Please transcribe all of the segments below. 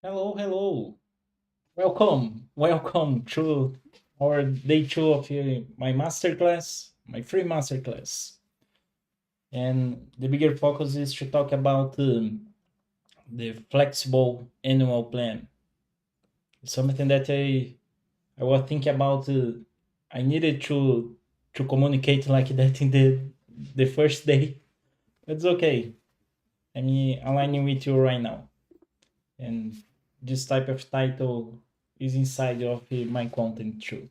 Hello, hello. Welcome to our day two of my masterclass, my free masterclass. And the bigger focus is to talk about the flexible annual plan. It's something that I was thinking about. I needed to communicate like that in the first day. It's okay. I'm aligning with you right now, and this type of title is inside of my content too.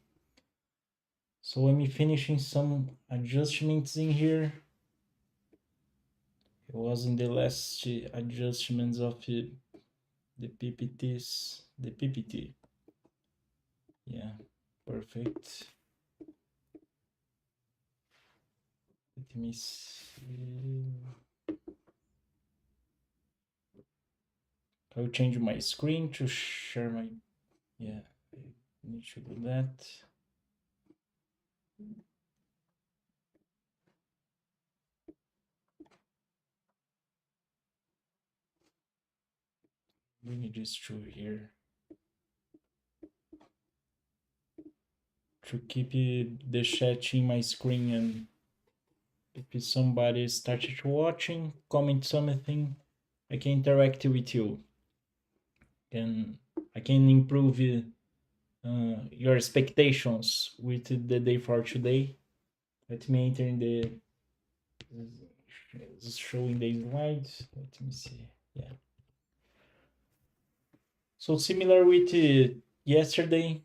So I'm finishing some adjustments in here. It was in the last adjustments of the PPTs, the PPT. Yeah, perfect. Let me see. I'll change my screen to share my. Yeah, I need to do that. Bring this through here to keep the chat in my screen, and if somebody started watching, comment something, I can interact with you. And I can improve your expectations with the day for today. Let me enter in the showing the slides. Let me see. Yeah. So similar with yesterday,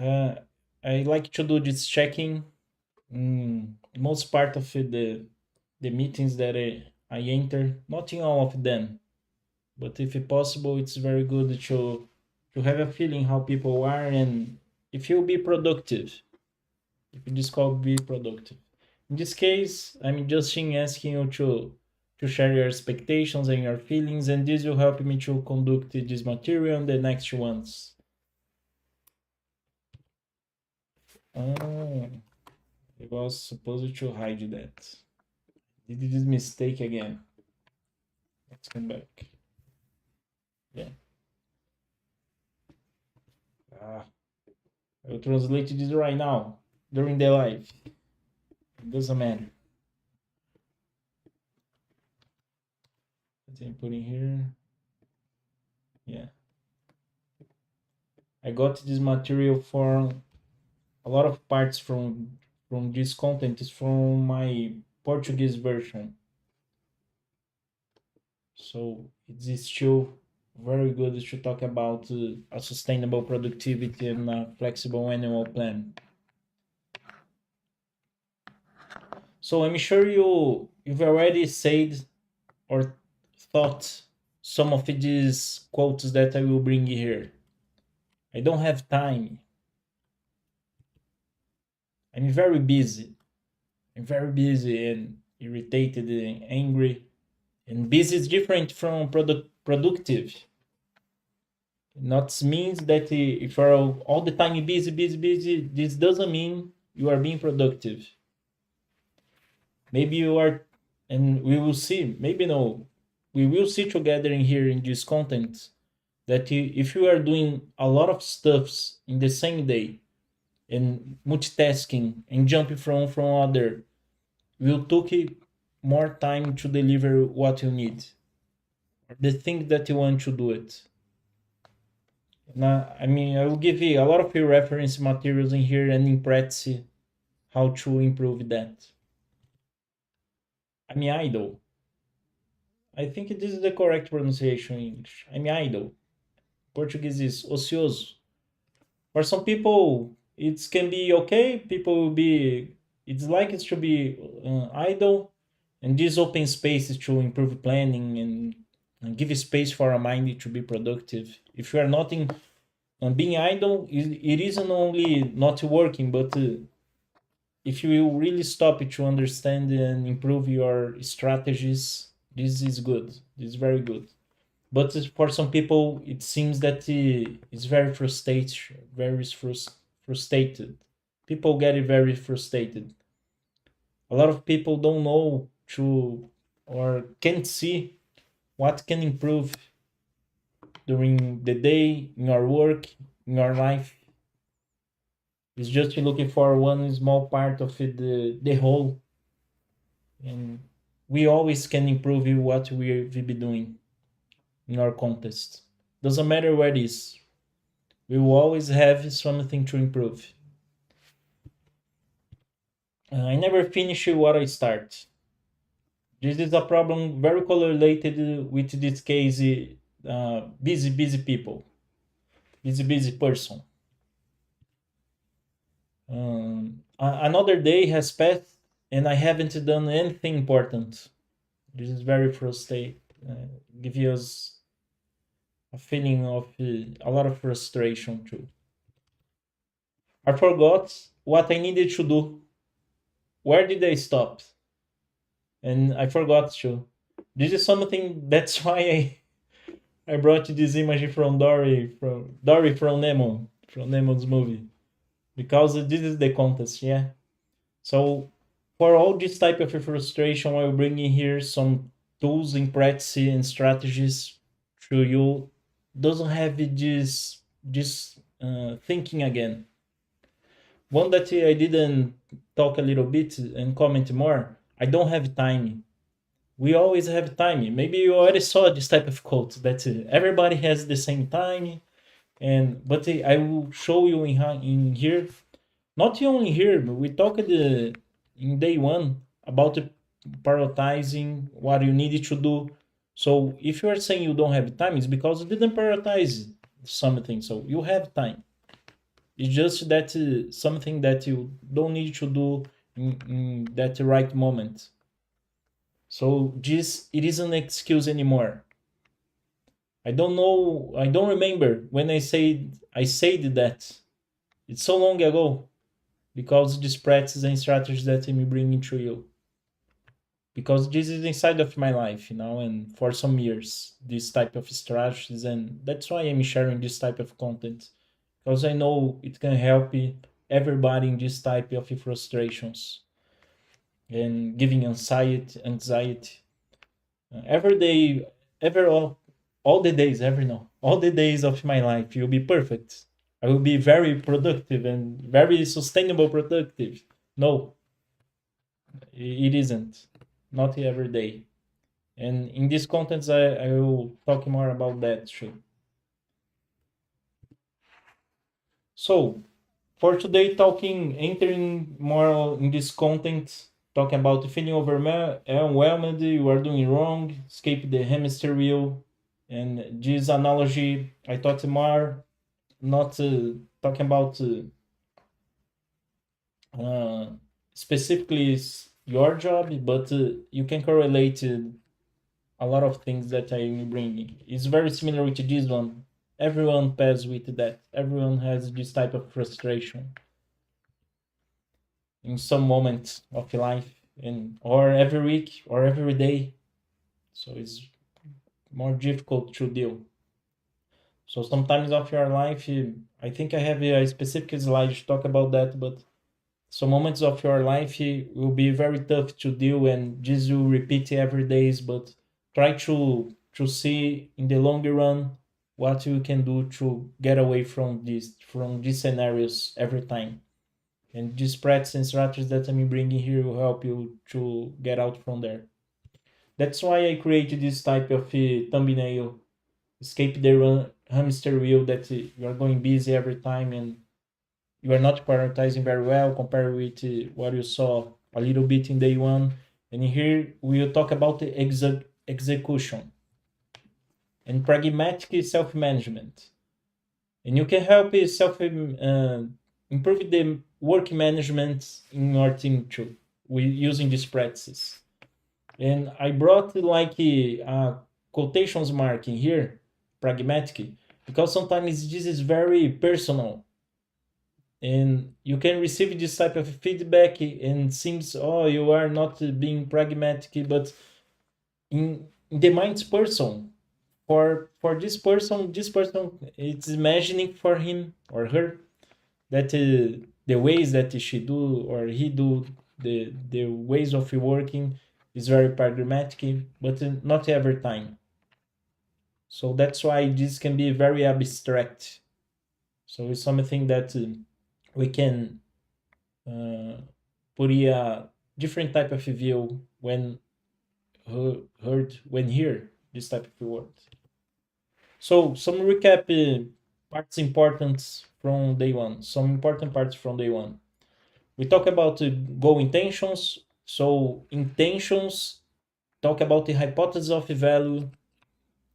uh, I like to do this checking. Most part of the meetings that I enter, not in all of them, but if possible, it's very good to have a feeling how people are and if you'll be productive. If you just call be productive. In this case, I'm just asking you to share your expectations and your feelings, and this will help me to conduct this material and the next ones. Oh, I was supposed to hide that. Did this mistake again. Let's come back. Yeah. Ah, I'll translate this right now during the live. It doesn't matter. What I'm putting here. Yeah. I got this material for a lot of parts from this content is from my Portuguese version. So it's still very good to talk about a sustainable productivity and a flexible annual plan. So I'm sure you've already said or thought some of these quotes that I will bring here. I don't have time. I'm very busy. I'm very busy and irritated and angry. And busy is different from productive. Not means that if you're all the time busy, this doesn't mean you are being productive. Maybe you are, and we will see. Maybe no, we will see together in here in this content that if you are doing a lot of stuffs in the same day and multitasking and jumping from other, will take more time to deliver what you need, the thing that you want to do it. Now, I will give you a lot of reference materials in here and in practice how to improve that. Idle. I think this is the correct pronunciation in English. Idle. Portuguese is ocioso. For some people, it can be okay. People will be. It's like it should be idle, and this open spaces to improve planning and give space for a mind to be productive. If you are not in and being idle, it isn't only not working, but if you will really stop it to understand and improve your strategies, this is good. This is very good. But for some people, it seems that it's very frustrated. People get it very frustrated. A lot of people don't know to or can't see what can improve during the day, in your work, in your life. It's just looking for one small part of the whole, and we always can improve what we be doing in our contest. Doesn't matter what it is, we will always have something to improve. I never finish what I start. This is a problem very correlated with this case. Busy people, busy person. Another day has passed and I haven't done anything important. This is very frustrating. Give us a feeling of a lot of frustration too. I forgot what I needed to do. Where did I stop? And I forgot to. This is something. That's why I brought this image from Dory from Nemo, from Nemo's movie, because this is the contest. Yeah. So for all this type of frustration, I will bring in here some tools and practice and strategies to you. Doesn't have this thinking again. One that I didn't talk a little bit and comment more. I don't have time. We always have time. Maybe you already saw this type of quote that everybody has the same time, and but I will show you in here. Not only here, but we talked in day one about prioritizing what you need to do. So if you are saying you don't have time, it's because you didn't prioritize something. So you have time. It's just that something that you don't need to do in that right moment. So this it isn't an excuse anymore. I don't know. I don't remember when I said that. It's so long ago because this practice and strategies that I'm bringing to you. Because this is inside of my life, and for some years, this type of strategies, and that's why I'm sharing this type of content, because I know it can help everybody in this type of frustrations and giving anxiety. Every day, every all the days, every no, all the days of my life will be perfect. I will be very productive and very sustainable productive. No, it isn't. Not every day. And in this content, I will talk more about that too. So, for today, entering more in this content, talking about feeling overwhelmed, you are doing wrong, escape the hamster wheel. And this analogy, I talked more, not talking about uh, specifically your job, but you can correlate a lot of things that I'm bringing. It's very similar with this one. Everyone passes with that. Everyone has this type of frustration in some moment of life, and or every week or every day. So it's more difficult to deal. So sometimes of your life, I think I have a specific slide to talk about that, but some moments of your life will be very tough to deal, and this will repeat every days. But try to see in the longer run what you can do to get away from these scenarios every time. And these practice and strategies that I'm bringing here will help you to get out from there. That's why I created this type of thumbnail: escape the hamster wheel, that you are going busy every time and you are not prioritizing very well compared with what you saw a little bit in day one. And here we'll talk about the execution and pragmatic self-management. And you can help improve the work management in your team too, we using these practices. And I brought like a quotations mark in here, pragmatic, because sometimes this is very personal, and you can receive this type of feedback and seems, oh, you are not being pragmatic, but in the mind's person, for this person it's imagining for him or her that the ways that she do or he do, the ways of working is very pragmatic, but not every time. So that's why this can be very abstract. So it's something that we can uh, put a different type of view when heard when hear this type of word. So some recap parts important from day one. Some important parts from day one. We talk about goal intentions. So intentions talk about the hypothesis of value.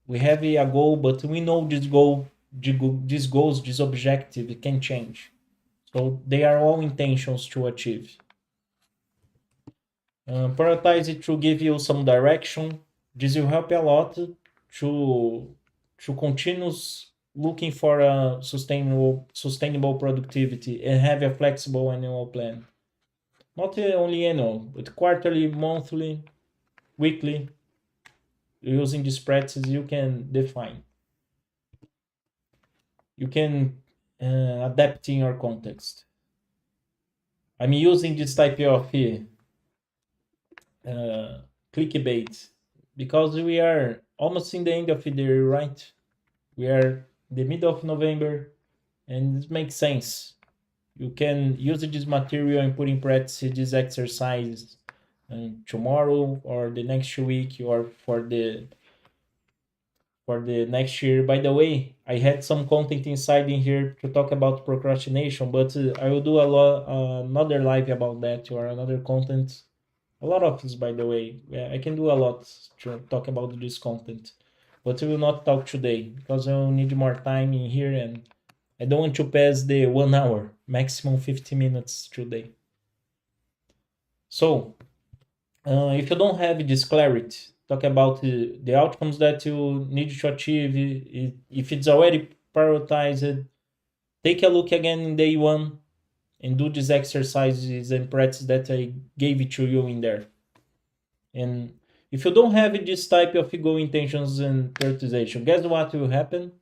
We have a goal, but we know this goals, this objective, it can change. So they are all intentions to achieve. Prioritize it to give you some direction. This will help you a lot to continue looking for a sustainable productivity and have a flexible annual plan. Not only annual, but quarterly, monthly, weekly. Using these practices, you can define. You can adapt in your context. I'm using this type of clickbait because we are almost in the end of the year, right? We are in the middle of November, and it makes sense. You can use this material and put in practice this exercise tomorrow or the next week or for the next year. By the way, I had some content inside in here to talk about procrastination, but I will do a lot another live about that or another content. A lot of this, by the way. Yeah, I can do a lot to talk about this content, but we will not talk today because I will need more time in here, and I don't want to pass the 1 hour, maximum 50 minutes today. So, if you don't have this clarity, talk about the outcomes that you need to achieve. If it's already prioritized, take a look again in day one and do these exercises and practice that I gave it to you in there. And if you don't have this type of goal intentions and prioritization, guess what will happen?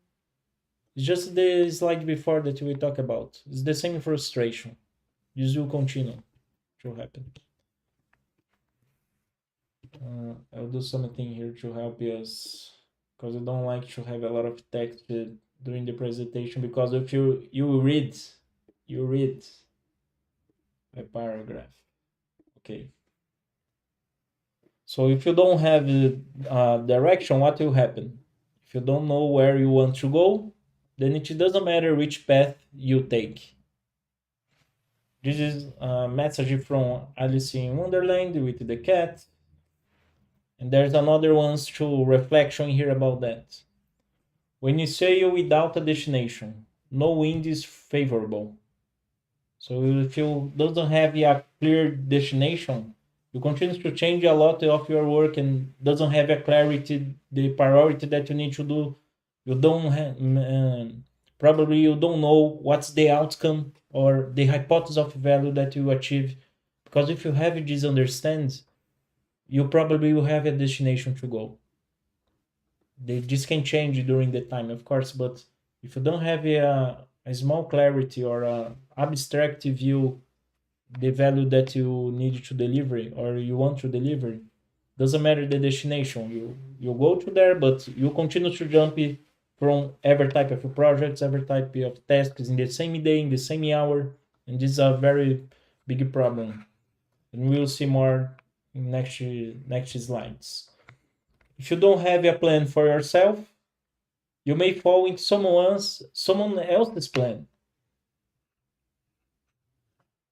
It's just the slide before that we talk about. It's the same frustration. This will continue to happen. I'll do something here to help us because I don't like to have a lot of text during the presentation because if you read a paragraph. Okay. So if you don't have direction, what will happen? If you don't know where you want to go, then it doesn't matter which path you take. This is a message from Alice in Wonderland with the cat. And there's another one's to reflection here about that. When you sail without a destination, no wind is favorable. So if you doesn't have a clear destination, you continue to change a lot of your work and doesn't have a clarity, the priority that you need to do. You don't have, probably you don't know what's the outcome or the hypothesis of value that you achieve. Because if you have this understand, you probably will have a destination to go. This can change during the time, of course, but if you don't have a small clarity or a abstract view the value that you need to deliver or you want to deliver, doesn't matter the destination, you go to there, but you continue to jump from every type of projects, every type of tasks in the same day, in the same hour, and this is a very big problem, and we'll see more in next slides. If you don't have a plan for yourself, you may fall into someone else's plan.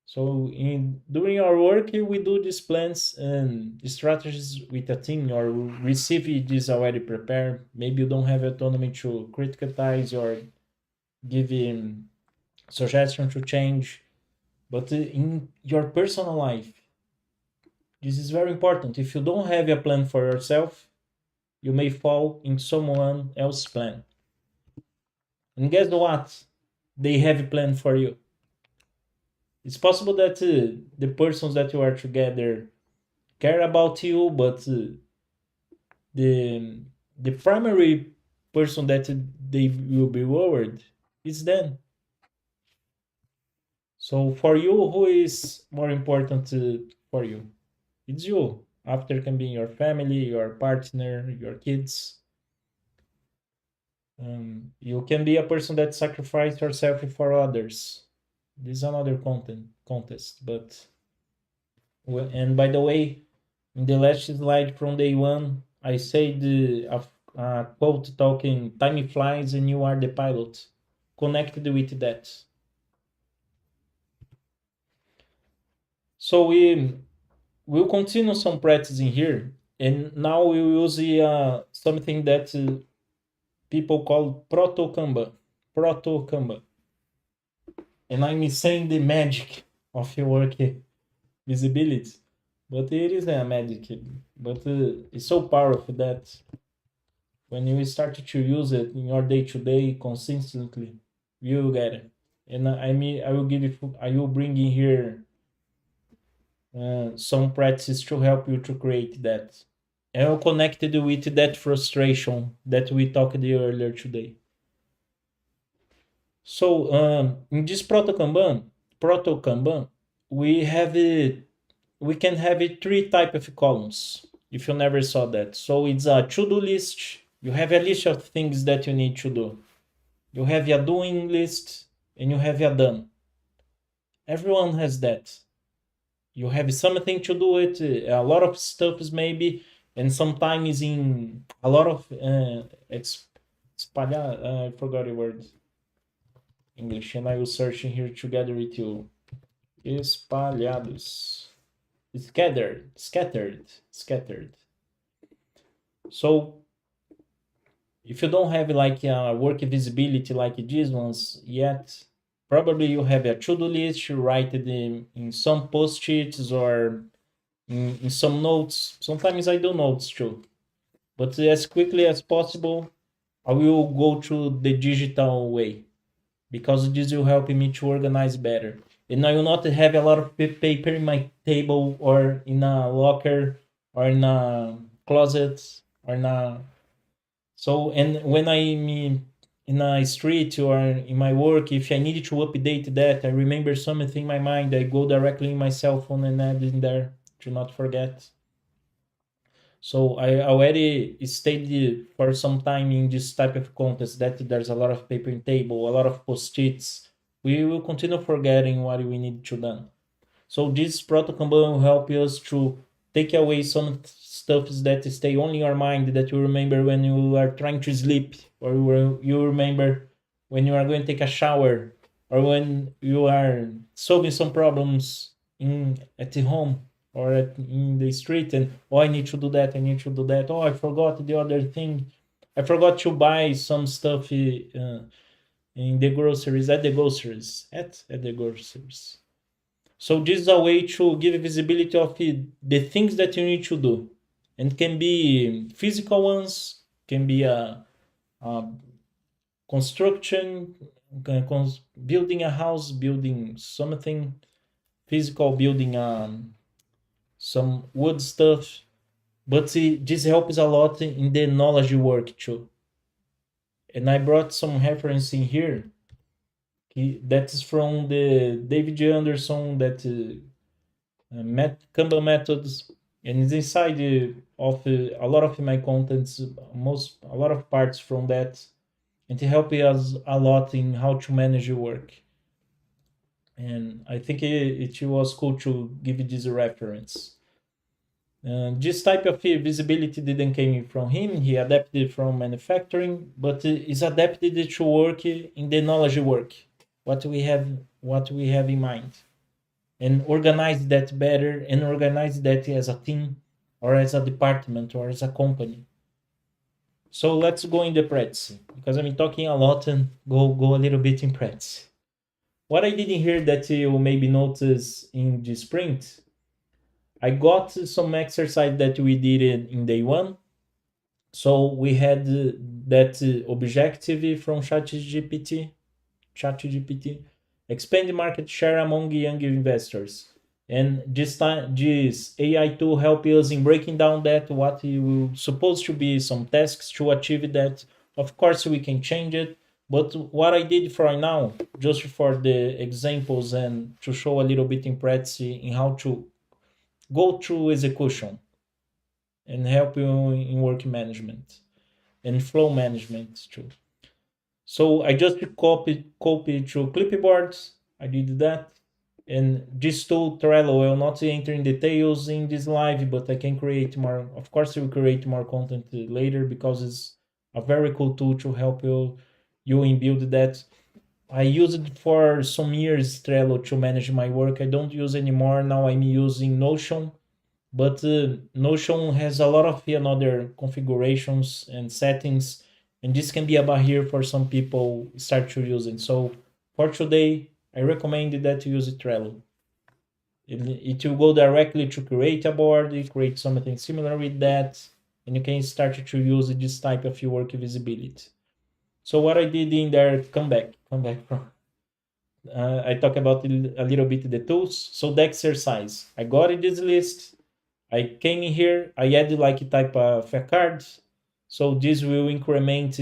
So in during our work, we do these plans and strategies with a team, or receive this already prepared. Maybe you don't have autonomy to criticize or give him suggestion to change, but in your personal life, this is very important. If you don't have a plan for yourself, you may fall in someone else's plan. And guess what? They have a plan for you. It's possible that the persons that you are together care about you, but the the primary person that they will be worried is them. So for you, who is more important for you? It's you. After can be your family, your partner, your kids. You can be a person that sacrifice yourself for others. This is another content contest. But and by the way, in the last slide from day one, I said a quote talking time flies and you are the pilot. Connected with that. So we'll continue some practicing here, and now we will use something that people call proto Kanban. Proto Kanban. And I'm saying the magic of your work visibility, but it is a magic. But it's so powerful that when you start to use it in your day to day consistently, you will get it. And I will give you, I will bring in here some practices to help you to create that. And I'll connect it with that frustration that we talked earlier today. So in this proto Kanban, we have it. We can have it three type of columns. If you never saw that, so it's a to-do list. You have a list of things that you need to do. You have a doing list, and you have a done. Everyone has that. You have something to do it. A lot of stuff is maybe, and sometimes in a lot of I forgot the word English, and I will search in here together with you. Espalhados. Scattered. So if you don't have like a work visibility like these ones yet, probably you have a to-do list, you write it in some post-its or in some notes. Sometimes I do notes too. But as quickly as possible, I will go through the digital way because this will help me to organize better. And I will not have a lot of paper in my table or in a locker or in a closet or in a so. And when I'm in a street or in my work, if I needed to update that, I remember something in my mind, I go directly in my cell phone and add in there to not forget. So I already stayed for some time in this type of contest that there's a lot of paper in table, a lot of post-its. We will continue forgetting what we need to do. So this protocol will help us to take away some stuff that stay only in your mind that you remember when you are trying to sleep, or you remember when you are going to take a shower, or when you are solving some problems in at the home or in the street, and oh, I need to do that, I need to do that. Oh, I forgot the other thing. I forgot to buy some stuff in the groceries at the groceries. So this is a way to give visibility of the things that you need to do, and can be physical ones, can be a construction, building a house, building something physical, building some wood stuff. But this helps a lot in the knowledge work too. And I brought some reference in here. That is from the David Anderson that Kanban methods, and it's inside of a lot of my contents, most a lot of parts from that, and it helps us a lot in how to manage your work. And I think it was cool to give you this reference. This type of visibility didn't came from him. He adapted from manufacturing, but is adapted to work in the knowledge work. What we have in mind, and organize that better, and organize that as a team or as a department or as a company. So let's go in the practice because I'm talking a lot, and go a little bit in practice. What I did in here that you maybe notice in the sprint, I got some exercise that we did in day one. So we had that objective from ChatGPT, expand the market share among young investors. And this time, this AI tool help us in breaking down that what you will supposed to be some tasks to achieve that. Of course, we can change it, but what I did for now, just for the examples and to show a little bit in practice in how to go through execution and help you in work management and flow management too. So I just copy to clipboards. I did that. And this tool, Trello, I will not enter in details in this live, but I can create more. Of course, I will create more content later because it's a very cool tool to help you in build that. I used it for some years, Trello, to manage my work. I don't use anymore. Now I'm using Notion, but Notion has a lot of another configurations and settings, and this can be a barrier for some people start to use it. So for today, I recommend that you use Trello. It will go directly to create a board, you create something similar with that, and you can start to use this type of work visibility. So what I did in there, come back from. I talk about a little bit the tools. So the exercise, I got in this list. I came in here, I added like type of a cards. So this will increment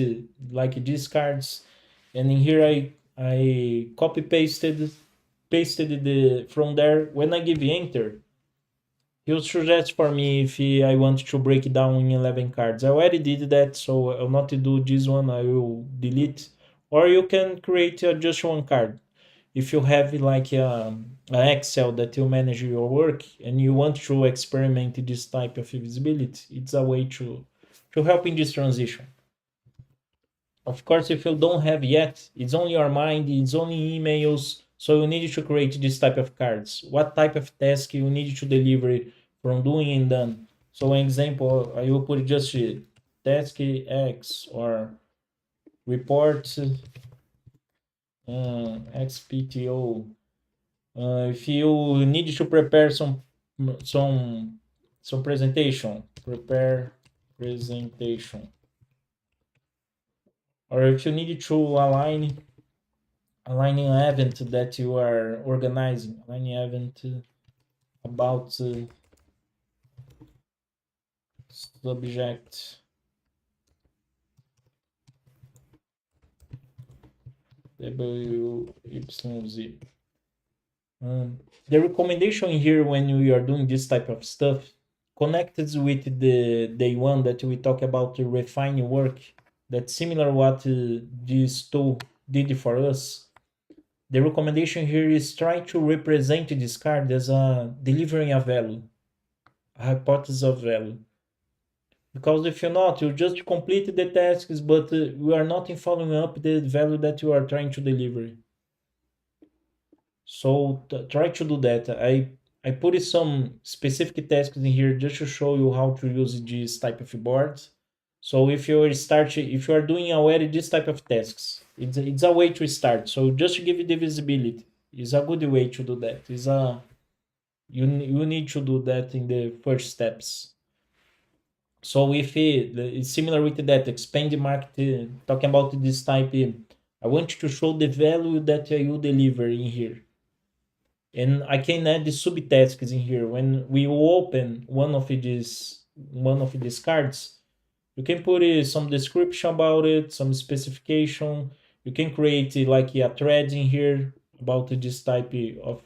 like these cards. And in here I copy pasted the from there. When I give enter, he'll suggest for me if I want to break it down in 11 cards. I already did that, so I'll not do this one. I will delete. Or you can create just one card if you have like an Excel that you manage your work and you want to experiment this type of visibility, it's a way to help in this transition. Of course, if you don't have yet, it's on your mind, it's only emails, so you need to create this type of cards. What type of task you need to deliver from doing and done. So, an example, I will put just task X or report XPTO. If you need to prepare some some presentation, prepare presentation, or if you need to aligning an event that you are organizing, aligning event about subject WYZ. The recommendation here when you are doing this type of stuff connected with the day one that we talk about the refining work. That's similar what this tool did for us. The recommendation here is try to represent this card as a delivering a value, a hypothesis of value. Because if you're not, you just complete the tasks, but you are not in following up the value that you are trying to deliver. So try to do that. I put some specific tasks in here just to show you how to use this type of board. So if you are doing already this type of tasks, it's a way to start. So just to give you the visibility, is a good way to do that. Is a you need to do that in the first steps. So if it's similar with that, expand the market, talking about this type, I want you to show the value that you deliver in here. And I can add the subtasks in here. When we open one of these cards, you can put some description about it, some specification. You can create like a thread in here about this type of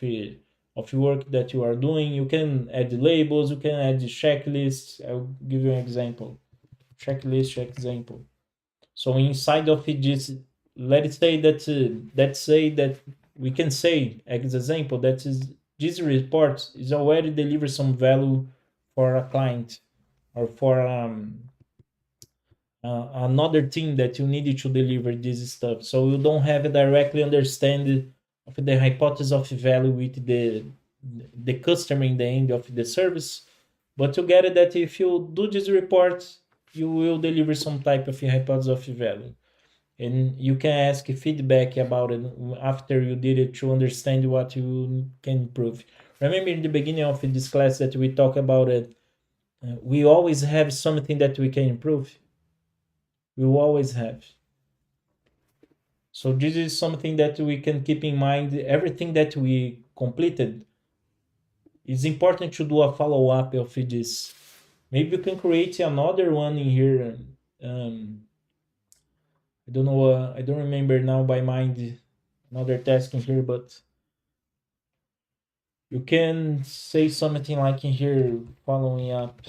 work that you are doing. You can add labels, you can add checklists. I'll give you an example. Checklist example. So inside of it, this, let's say that we can say as example that is this report is already deliver some value for a client or for another team that you needed to deliver this stuff. So you don't have a directly understand of the hypothesis of value with the customer in the end of the service, but you get it that if you do this report, you will deliver some type of hypothesis of value, and you can ask feedback about it after you did it to understand what you can improve. Remember in the beginning of this class that we talk about it, we always have something that we can improve. We will always have. So this is something that we can keep in mind. Everything that we completed, it's important to do a follow up of this. Maybe you can create another one in here. I don't know. I don't remember now by mind another task in here, but you can say something like in here, following up.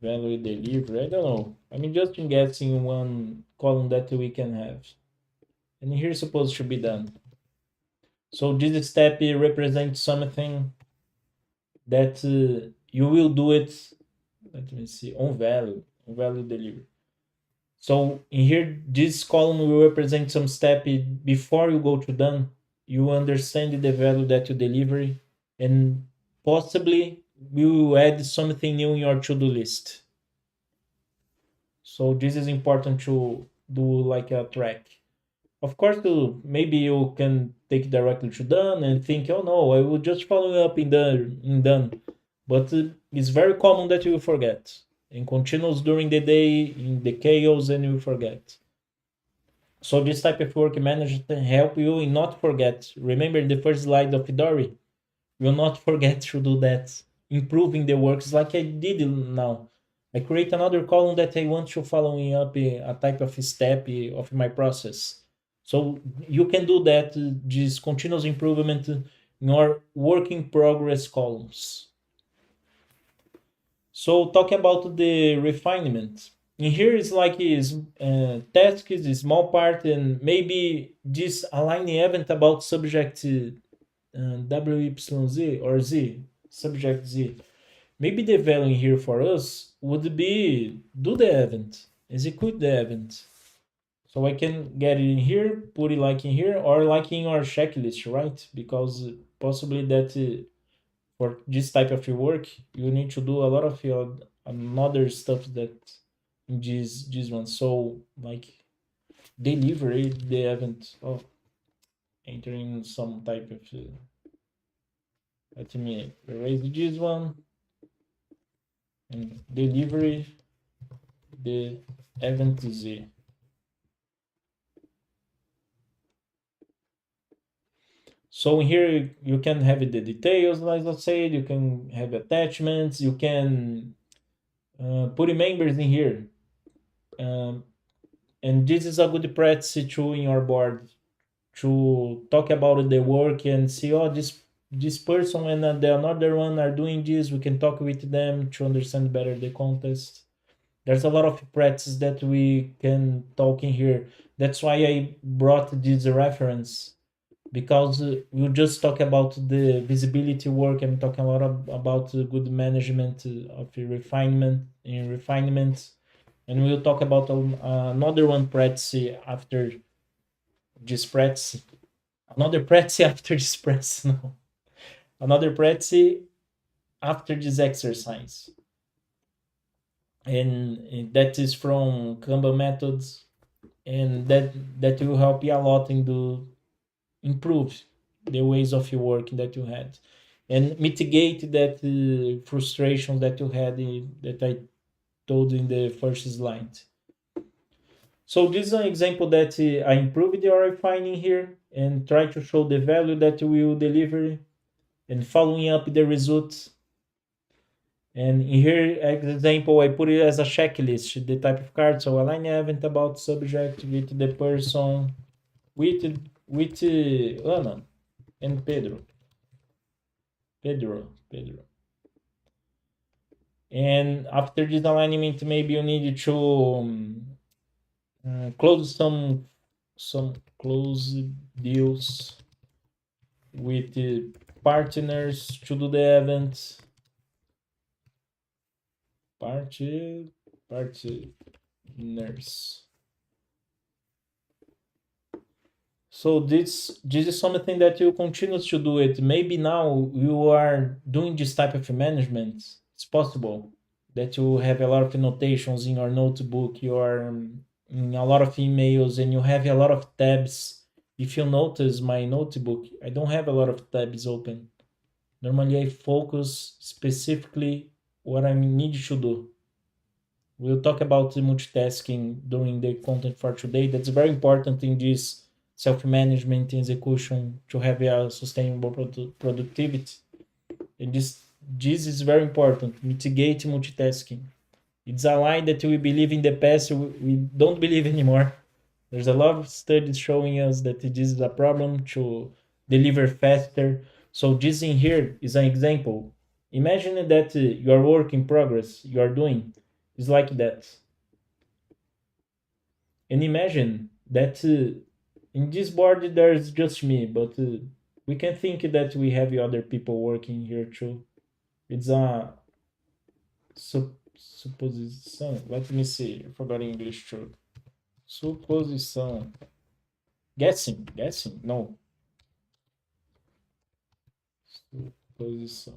value delivery. I don't know. I mean, just guessing one column that we can have. And here's supposed to be done. So this step represents something that you will do it. Let me see, on value delivery. So in here, this column will represent some step before you go to done. You understand the value that you deliver, and possibly we will add something new in your to-do list. So this is important to do like a track. Of course, maybe you can take it directly to done and think, oh no, I will just follow up in done. But it's very common that you forget and continues during the day in the chaos and you forget. So this type of work manager can help you in not forget. Remember the first slide of Dory? Will not forget to do that. Improving the works like I did now. I create another column that I want to following up a type of step of my process. So you can do that, this continuous improvement in your work in progress columns. So talking about the refinement. In here is like is task is a small part and maybe this aligning event about subject WYZ or Z, subject Z. Maybe the value here for us would be do the event, execute the event. So I can get it in here, put it like in here, or like in our checklist, right? Because possibly that for this type of work, you need to do a lot of your another stuff that in this one. So like delivery the event of entering some type of let me erase this one and delivery the event Z. So here you can have the details, like I said, you can have attachments, you can put members in here. Um, and this is a good practice too in your board to talk about the work and see, oh, this person and the another one are doing this. We can talk with them to understand better the context. There's a lot of practice that we can talk in here. That's why I brought this reference because we'll just talk about the visibility work. I'm talking a lot about good management of refinement in refinement, and we'll talk about another one practice after this practice, another practice after this practice. No, another practice after this exercise, and that is from Kanban methods, and that will help you a lot in the improve the ways of your working that you had and mitigate that frustration that you had that I told in the first slide. So this is an example that I improved the refining here and try to show the value that we will deliver and following up the results. And in here example I put it as a checklist, the type of card. So align event about subject with the person with Ana and Pedro. And after this alignment, maybe you need to close some close deals with the partners to do the event. Partners. So this is something that you continue to do it. Maybe now you are doing this type of management. It's possible that you have a lot of annotations in your notebook. You are in a lot of emails and you have a lot of tabs. If you notice my notebook, I don't have a lot of tabs open. Normally, I focus specifically what I need to do. We'll talk about the multitasking during the content for today. That's very important in this self-management execution to have a sustainable productivity. And this is very important. Mitigate multitasking. It's a lie that we believe in the past, we don't believe anymore. There's a lot of studies showing us that this is a problem to deliver faster. So this in here is an example. Imagine that your work in progress you are doing It's like that. And imagine that in this board there's just me, but we can think that we have other people working here too. It's a supposition. Let me see. I forgot English too. Supposition. Guessing. No. Supposition.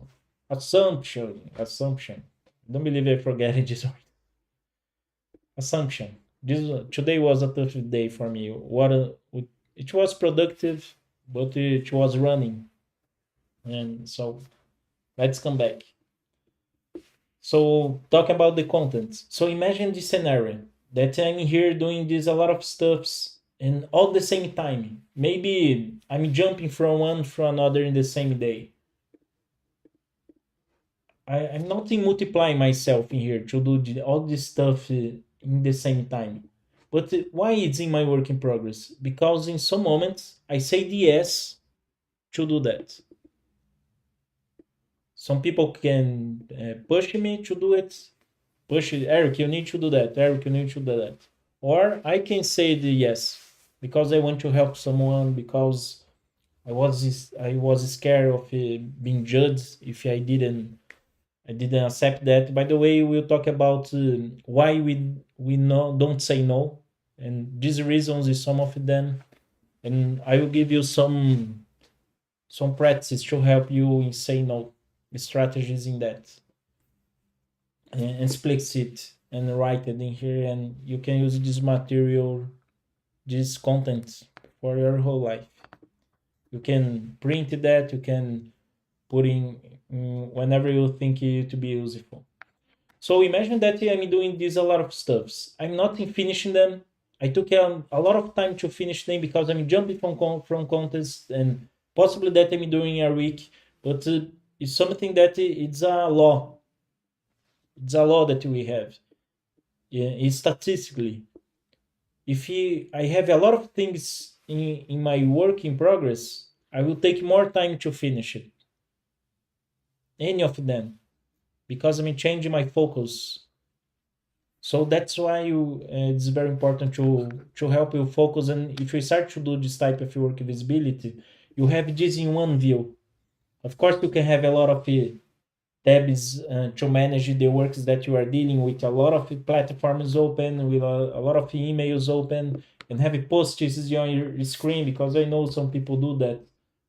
Assumption. Don't believe I forget it this word. Assumption. Today was a tough day for me. It was productive, but it was running, and so let's come back. So talk about the content. So imagine this scenario that I'm here doing this a lot of stuffs and all the same time. Maybe I'm jumping from one from another in the same day. I'm not multiplying myself in here to do all this stuff in the same time. But why it's in my work in progress? Because in some moments I say yes to do that. Some people can push me to do it. Push it, Eric, you need to do that. Eric, you need to do that. Or I can say the yes because I want to help someone because I was scared of being judged if I didn't accept that. By the way, we'll talk about why we no don't say no, and these reasons is some of them, and I will give you some practices to help you in say no strategies in that, and explicit and write it in here, and you can use this material, this content for your whole life. You can print that, you can put in whenever you think it to be useful. So imagine that I'm doing this a lot of stuffs. I'm not in finishing them. I took a lot of time to finish them because I'm jumping from contests and possibly that I'm doing a week, but it's something that it's a law. It's a law that we have. Yeah, it's statistically. If I have a lot of things in my work in progress, I will take more time to finish it. Any of them, because I'm changing my focus. So that's why it's very important to help you focus. And if you start to do this type of work visibility, you have this in one view. Of course, you can have a lot of tabs to manage the works that you are dealing with. A lot of platforms open, with a lot of emails open, and have posts on your screen because I know some people do that.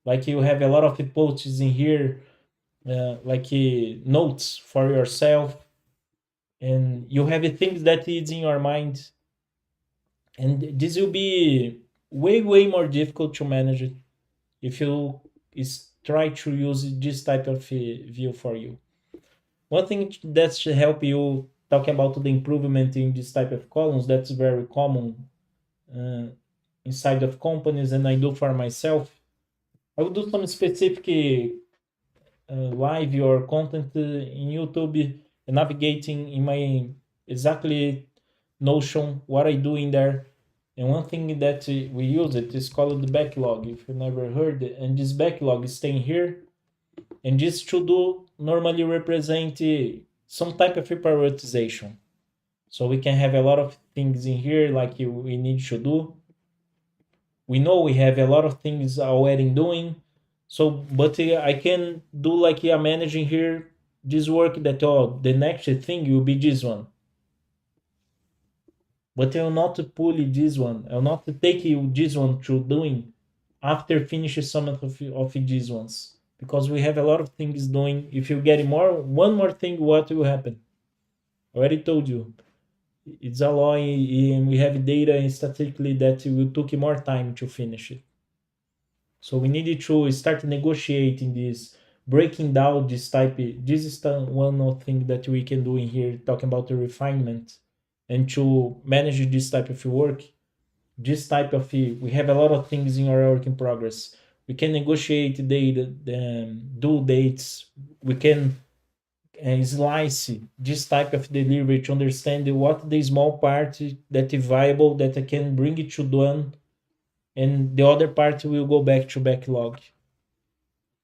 Like you have a lot of posts in here, like notes for yourself, and you have things that is in your mind, and this will be way more difficult to manage it if you try to use this type of view for you. One thing that should help you talk about the improvement in this type of columns that's very common uh, inside of companies, and I do for myself. I will do some specific live or content in YouTube, navigating in my exactly Notion what I do in there. And one thing that we use it is called the backlog. If you never heard it, and this backlog is staying here, and this to do normally represent some type of prioritization. So we can have a lot of things in here like we need to do. We know we have a lot of things already doing. So, but I can do like a managing here this work that the next thing will be this one. But I will not pull this one. I will not take you this one to doing after finishing some of these ones because we have a lot of things doing. If you get one more thing, what will happen? I already told you. It's a law, and we have data and statistically that it will took more time to finish it. So we needed to start negotiating this, breaking down this type. This is one of thing that we can do in here, talking about the refinement and to manage this type of work. This type of we have a lot of things in our work in progress. We can negotiate data, due dates. We can slice this type of delivery to understand what the small part that is viable that I can bring it to done, and the other part will go back to backlog.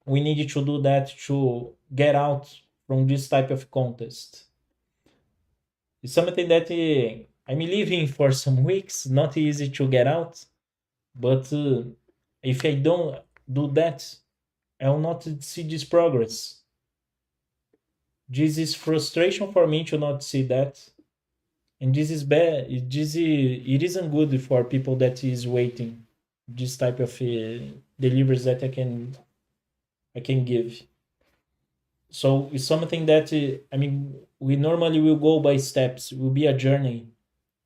We need to do that to get out from this type of contest. It's something that I'm living for some weeks, not easy to get out. But if I don't do that, I will not see this progress. This is frustration for me to not see that, and this is bad. It isn't good for people that is waiting. This type of deliveries that I can give. So it's something that we normally will go by steps. It will be a journey.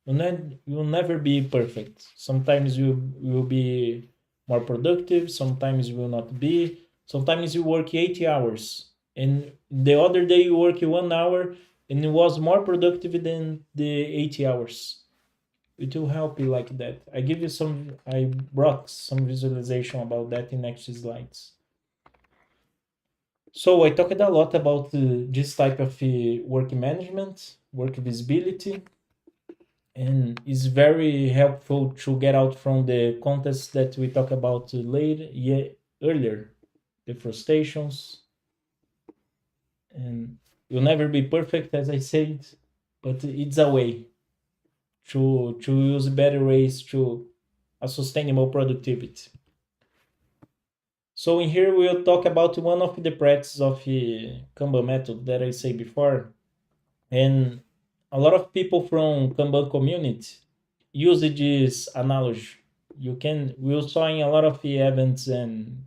You'll never be perfect. Sometimes you will be more productive. Sometimes you will not be. Sometimes you work 80 hours, and the other day you work 1 hour, and it was more productive than the 80 hours. It will help you like that. I give you some. I brought some visualization about that in next slides. So I talked a lot about this type of work management, work visibility, and it's very helpful to get out from the context that we talked about earlier, the frustrations, and you'll never be perfect, as I said, but it's a way to use better ways to a sustainable productivity. So in here we'll talk about one of the practices of Kanban method that I said before, and a lot of people from Kanban community use this analogy. We saw in a lot of the events and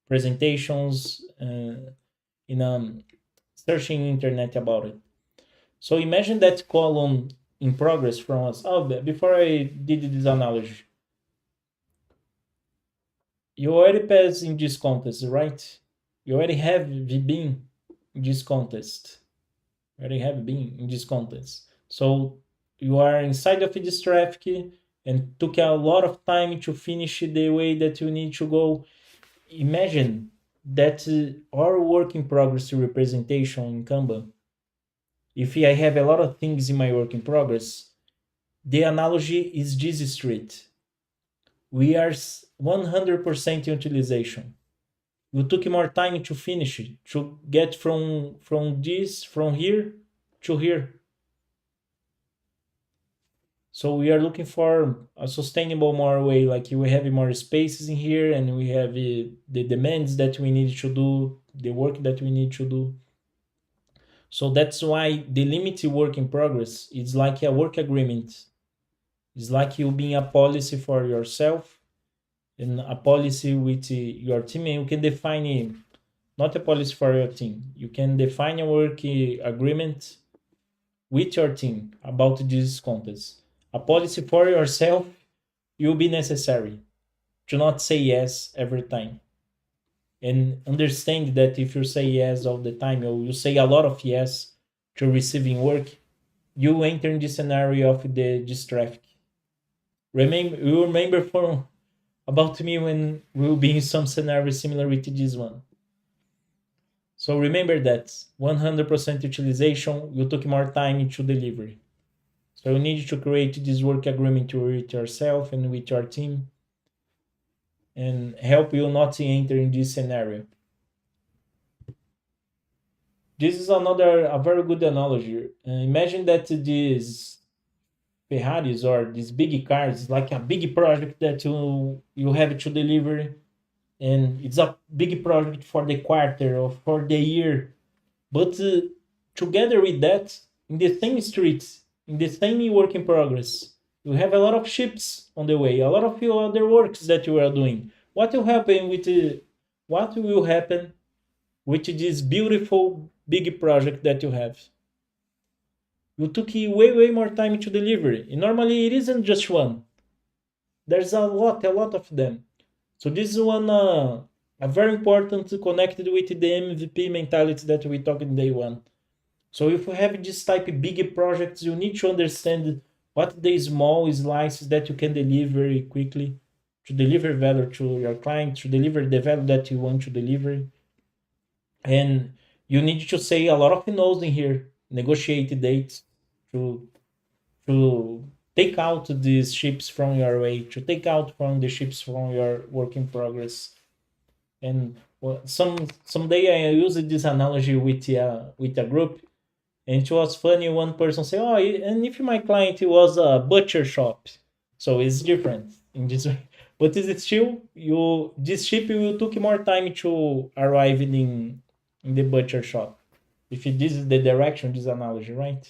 presentations in searching internet about it. So imagine that column in progress from us. Oh, before I did this analogy, you already passed in this contest, right? You already have been in this contest. You already have been in this contest. So you are inside of this traffic and took a lot of time to finish the way that you need to go. Imagine that our work in progress representation in Kanban, if I have a lot of things in my work in progress, the analogy is this street. We are 100% utilization. You took more time to finish it, to get from here to here. So we are looking for a sustainable more way, like we have more spaces in here, and we have the demands that we need to do, the work that we need to do. So that's why the limited work in progress is like a work agreement. It's like you being a policy for yourself and a policy with your team, and you can define not a policy for your team. You can define a work agreement with your team about this contest. A policy for yourself will be necessary to not say yes every time. And understand that if you say yes all the time, or you say a lot of yes to receiving work, you enter in the scenario of this traffic. You remember for about me when we will be in some scenario similar with this one. So remember that 100% utilization, you took more time to deliver. So you need to create this work agreement with yourself and with your team and help you not to enter in this scenario. This is another a very good analogy. Imagine that these Ferraris or these big cars, like a big project that you have to deliver, and it's a big project for the quarter or for the year. But together with that, in the same streets, in the same work in progress, you have a lot of ships on the way, a lot of your other works that you are doing. What will happen with this beautiful big project that you have? You took way more time to deliver. And normally it isn't just one. There's a lot of them. So this is one a very important connected with the MVP mentality that we talked in day one. So if you have this type of big projects, you need to understand what the small slices that you can deliver very quickly to deliver value to your client, to deliver the value that you want to deliver. And you need to say a lot of no's in here, negotiate dates to to take out these ships from your way, to take out from the ships from your work in progress. And someday I use this analogy with a group, And it was funny. One person say, "Oh, and if my client was a butcher shop, so it's different in this way." But is it still you? This ship will took more time to arrive in the butcher shop. If this is the direction, this analogy, right?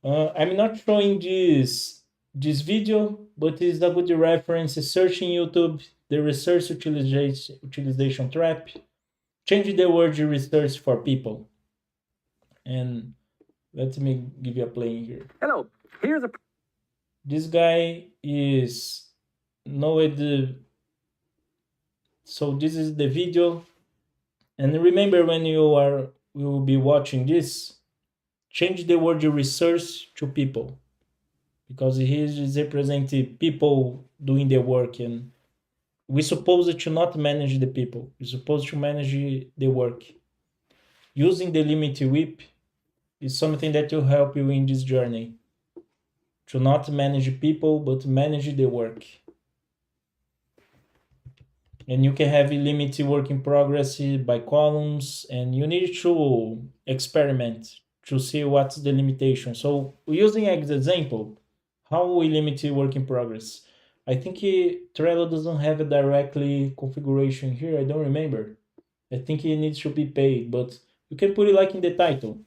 I'm not showing this video, but it's a good reference. Search in YouTube the research utilization trap. Change the word research for people. And let me give you a play in here. Hello, here's a. This guy is no the. So this is the video, and remember when you are will be watching this, change the word research to people because he is representing people doing the work, and we're supposed to not manage the people. We're supposed to manage the work. Using the limit whip is something that will help you in this journey to not manage people but manage the work. And you can have a limit work in progress by columns, and you need to experiment to see what's the limitation. So using as example, how we limit work in progress. I think Trello doesn't have a directly configuration here. I don't remember. I think it needs to be paid, but you can put it like in the title.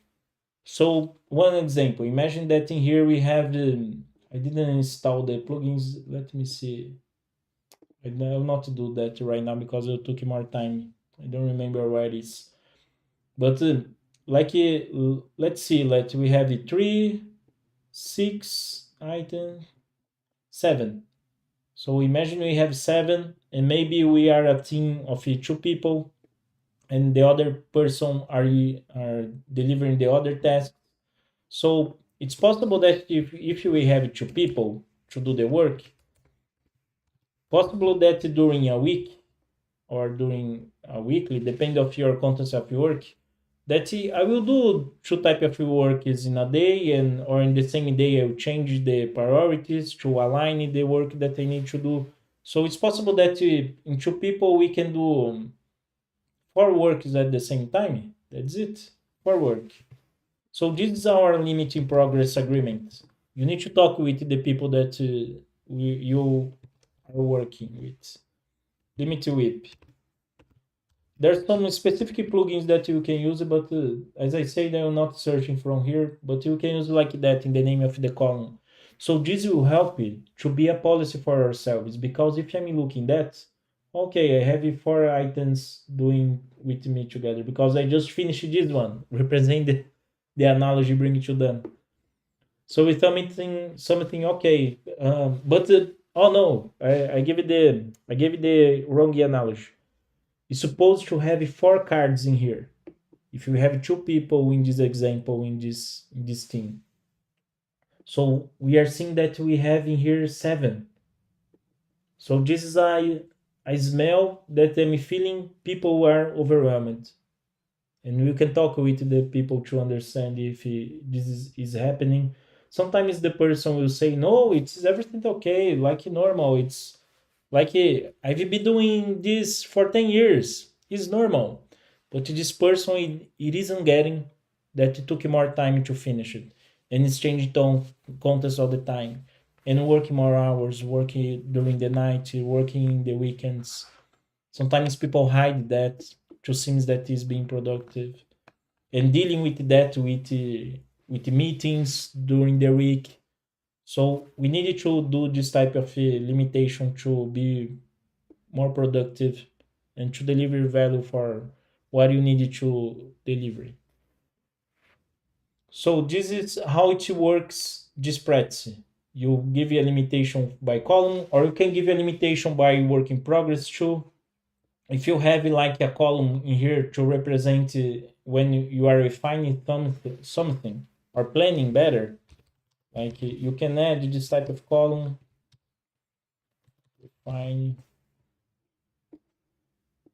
So one example, imagine that in here we have the, I didn't install the plugins. Let me see. I will not do that right now because it took more time. I don't remember where it is. But like, let's see, we have the 3, 6 item, 7. So imagine we have 7, and maybe we are a team of 2 people, and the other person are delivering the other task. So it's possible that if we have 2 people to do the work, possible that during a week or during a weekly, depending of your contents of work, that I will do 2 type of work is in a day, and or in the same day I will change the priorities to align the work that I need to do. So it's possible that in 2 people we can do 4 works at the same time. That's it. 4 work. So this is our limit in progress agreement. You need to talk with the people that you are working with. Limit whip. There's some specific plugins that you can use, but as I said, I'm not searching from here, but you can use like that in the name of the column. So this will help you to be a policy for ourselves, because if I'm looking that, okay, I have 4 items doing with me together because I just finished this one, represent the analogy, bring it to them. So with something okay, but oh no, I gave it the wrong analogy. It's supposed to have 4 cards in here. If you have 2 people in this example in this team, so we are seeing that we have in here 7. So this is a smell that I'm feeling people are overwhelmed, and we can talk with the people to understand if this is happening. Sometimes the person will say, "No, it's everything okay, like normal. It's like I've been doing this for 10 years. It's normal." But this person, it isn't getting that it took more time to finish it, and it's changing tone contest all the time, and working more hours, working during the night, working the weekends. Sometimes people hide that to seems that is being productive, and dealing with that with meetings during the week. So we needed to do this type of limitation to be more productive and to deliver value for what you needed to deliver. So this is how it works, this practice. You give a limitation by column, or you can give a limitation by work in progress too. If you have like a column in here to represent when you are refining something or planning better, like you can add this type of column, refine,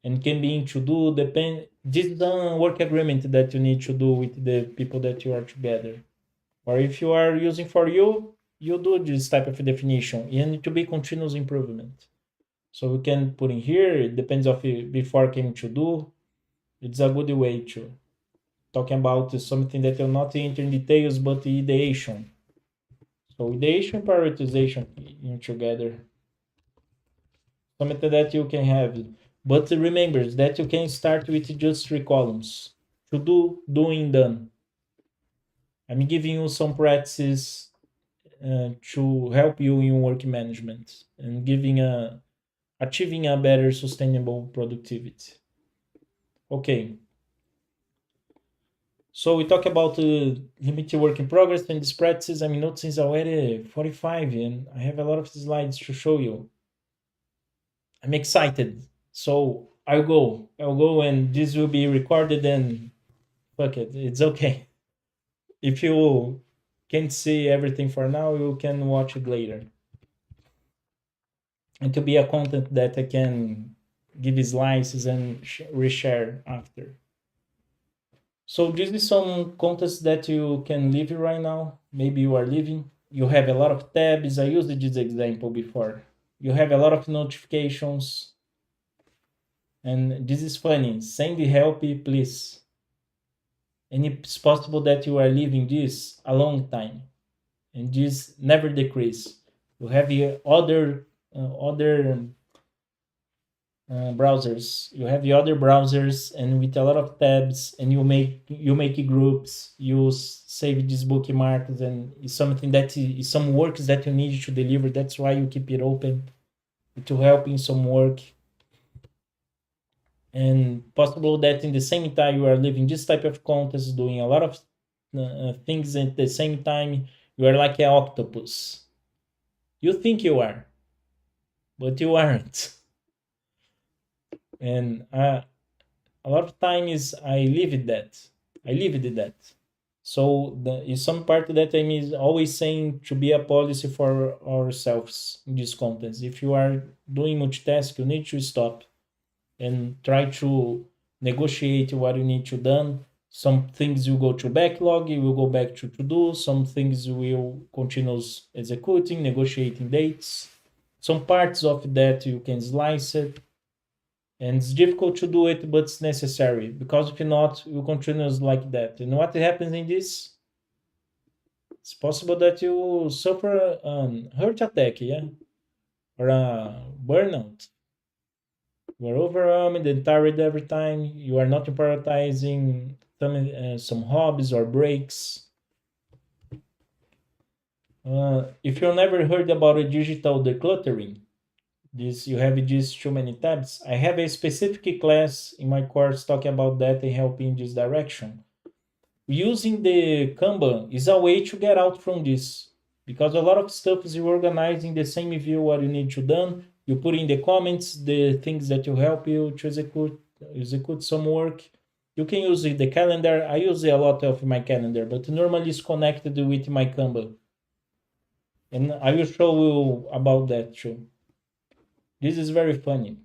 and can be in to do depend. This is a work agreement that you need to do with the people that you are together. Or if you are using for you do this type of definition. And to be continuous improvement. So we can put in here. It depends of before came to do. It's a good way to. talking about something that will not enter in details, but ideation. So ideation, prioritization in together, something that you can have. But remember that you can start with just three columns: to do, doing, done. I'm giving you some practices to help you in work management and giving a achieving a better sustainable productivity. Okay, so we talk about limited work in progress and this practices. I'm noticing it's already 45 and I have a lot of slides to show you. I'm excited. So I'll go and this will be recorded and fuck it. It's okay. If you can't see everything for now, you can watch it later. And to be a content that I can give slices and reshare after. So this is some contents that you can leave right now. Maybe you are leaving. You have a lot of tabs. I used this example before. You have a lot of notifications. And this is funny. Send the help, please. And it's possible that you are leaving this a long time. And this never decrease. You have here other browsers. You have the other browsers and with a lot of tabs, and you make groups. You save these bookmarks, and it's something that is some works that you need to deliver. That's why you keep it open to help in some work. And possible that in the same time you are living this type of contest, doing a lot of things at the same time. You are like an octopus. You think you are, but you aren't. And a lot of times I live it that. I live it that. So is some part that I'm is always saying to be a policy for ourselves in this context. If you are doing multitask, you need to stop and try to negotiate what you need to done. Some things will go to backlog, you will go back to do. Some things will continue executing, negotiating dates. Some parts of that you can slice it, and it's difficult to do it, but it's necessary because if not, you continue like that. And what happens in this? It's possible that you suffer an heart attack, yeah, or a burnout. You are overwhelmed and tired every time. You are not prioritizing some hobbies or breaks. If you never heard about a digital decluttering, this you have just too many tabs. I have a specific class in my course talking about that and helping in this direction. Using the Kanban is a way to get out from this because a lot of stuff is organized in the same view what you need to done. You put in the comments the things that will help you to execute some work. You can use the calendar. I use a lot of my calendar, but normally it's connected with my Kanban. And I will show you about that too. This is very funny.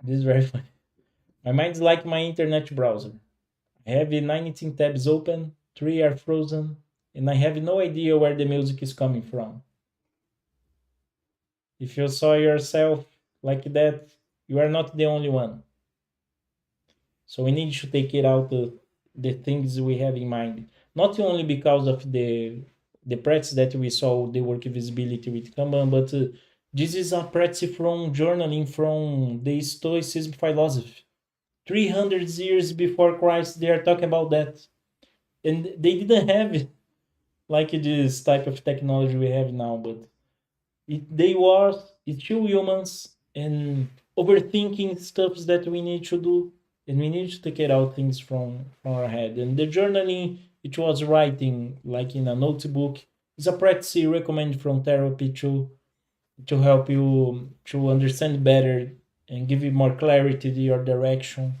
This is very funny. My mind is like my internet browser. I have 19 tabs open, 3 are frozen, and I have no idea where the music is coming from. If you saw yourself like that, you are not the only one. So we need to take it out the things we have in mind. Not only because of the practice that we saw the work visibility with Kanban, but this is a practice from journaling from the Stoicism philosophy. 300 years before Christ, they are talking about that. And they didn't have like this type of technology we have now, but they was it's two humans and overthinking stuff that we need to do, and we need to take it out things from our head. And the journaling, it was writing like in a notebook, is a practice you recommend from therapy to help you to understand better and give you more clarity to your direction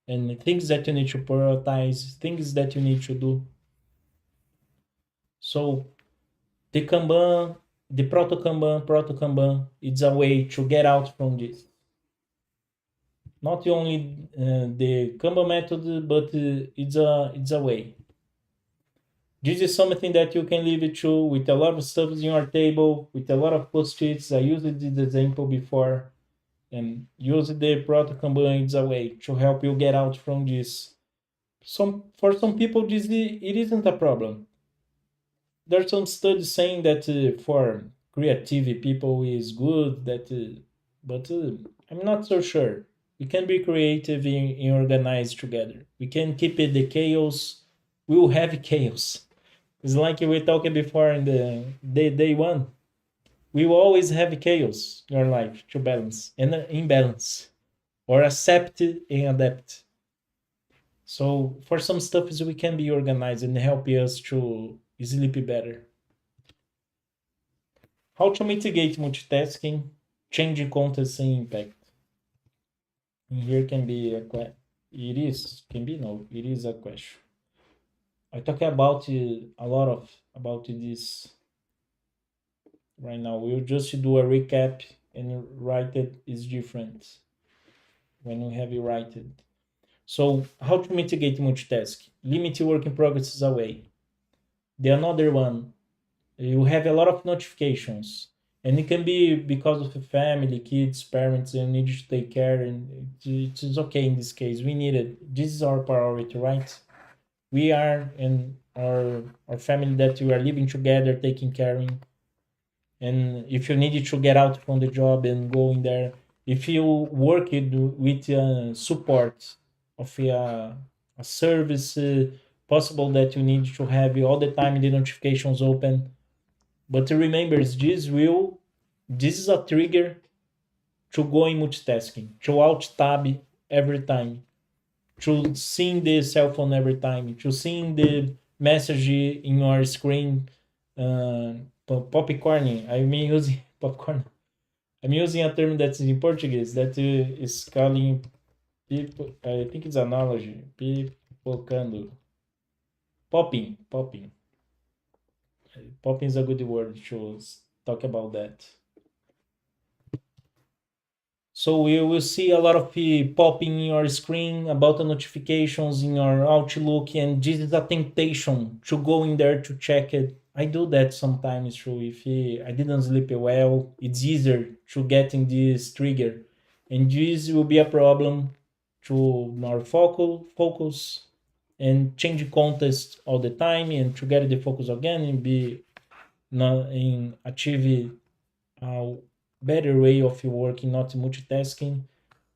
and things that you need to prioritize, things that you need to do. So the Kanban, the proto Kanban, it's a way to get out from this. Not only the Kanban method, but it's a way. This is something that you can leave it to with a lot of stuff in your table, with a lot of post-its. I used this example before, and use the proto Kanban. It's a way to help you get out from this. Some people it isn't a problem. There's some studies saying that for creative people is good that but I'm not so sure. We can be creative in organized together. We can keep it the chaos. We will have chaos. It's like we talked before in the day one. We will always have chaos in our life to balance and imbalance or accept and adapt. So for some stuff is we can be organized and help us to sleep better. How to mitigate multitasking, changing context and impact. And here can be it is can be no, it is a question. I talk about a lot of about this right now. We'll just do a recap and write it is different when we have it write it. So how to mitigate multitasking? Limit your work in progress away. The another one, you have a lot of notifications, and it can be because of the family, kids, parents, and need to take care, and it's okay in this case. We need it. This is our priority, right? We are in our family that we are living together, taking care of. And if you need to get out from the job and go in there, if you work with support of a service, possible that you need to have all the time the notifications open. But remember, this is a trigger to go in multitasking, to alt tab every time, to seeing the cell phone every time, to seeing the message in your screen. Uh, Popcorning. I'm using popcorn. I'm using a term that's in Portuguese that is calling people. I think it's analogy. Pipocando. Popping. Popping is a good word to talk about that. So we will see a lot of popping in your screen about the notifications in your Outlook, and this is a temptation to go in there to check it. I do that sometimes too. If I didn't sleep well, it's easier to get in this trigger, and this will be a problem to our focus and change context all the time, and to get the focus again and be not in achieve a better way of working, not multitasking,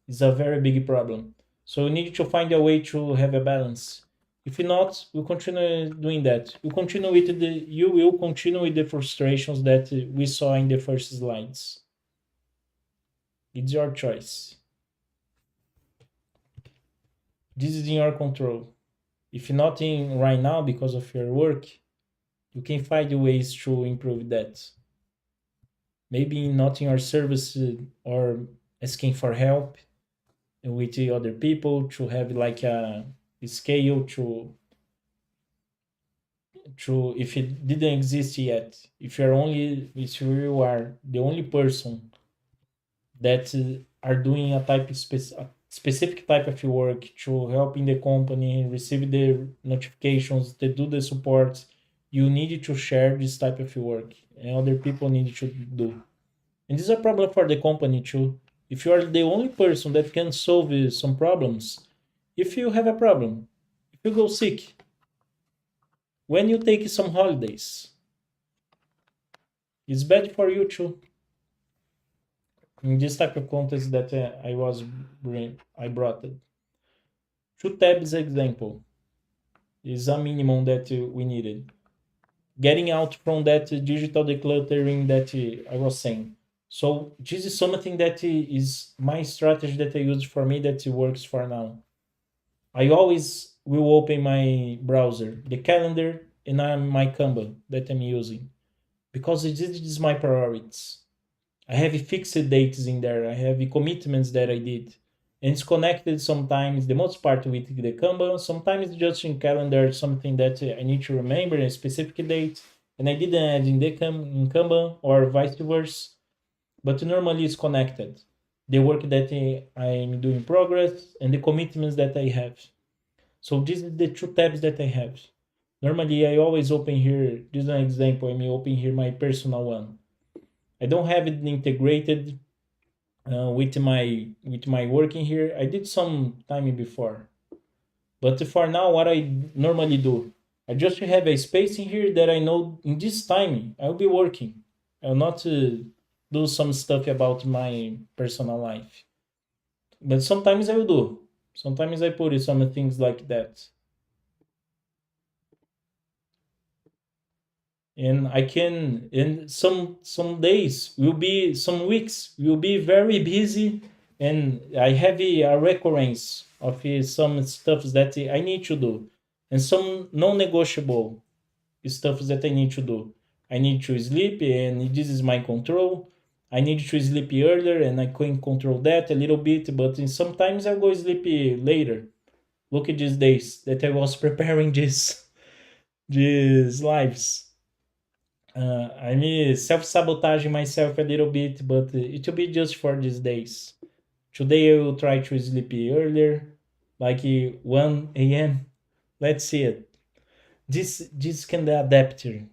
is a very big problem. So we need to find a way to have a balance. If not, we'll continue doing that. You will continue with the frustrations that we saw in the first slides. It's your choice. This is in your control. If not in right now because of your work, you can find ways to improve that. Maybe not in your service or asking for help with the other people to have like a scale to if it didn't exist yet, if you are the only person that are doing a specific type of work to help in the company receive the notifications to do the support, you need to share this type of work and other people need to do. And this is a problem for the company too. If you are the only person that can solve some problems, if you have a problem, if you go sick, when you take some holidays, it's bad for you too. In this type of context that I brought it. Two tabs example is a minimum that we needed. Getting out from that digital decluttering that I was saying. So this is something that is my strategy that I use for me that works for now. I always will open my browser, the calendar, and my Kanban that I'm using because this is my priorities. I have fixed dates in there. I have commitments that I did. And it's connected sometimes, the most part with the Kanban. Sometimes just in calendar, something that I need to remember a specific date. And I didn't add in in Kanban or vice versa. But normally it's connected. The work that I'm doing progress and the commitments that I have. So these are the two tabs that I have. Normally I always open here, this is an example, I may open here my personal one. I don't have it integrated with my working here. I did some time before, But for now, what I normally do, I just have a space in here that I know in this time I'll be working. I'll not do some stuff about my personal life. But sometimes I will do. Sometimes I put some things like that. And I can, and some days will be, some weeks will be very busy, and I have a recurrence of some stuff that I need to do, and some non-negotiable stuff that I need to do. I need to sleep, and this is my control. I need to sleep earlier, and I can control that a little bit, but sometimes I go sleep later. Look at these days that I was preparing these lives. I'm self-sabotaging myself a little bit, but it will be just for these days. Today I will try to sleep earlier, like 1 a.m. Let's see it. This can be adapted.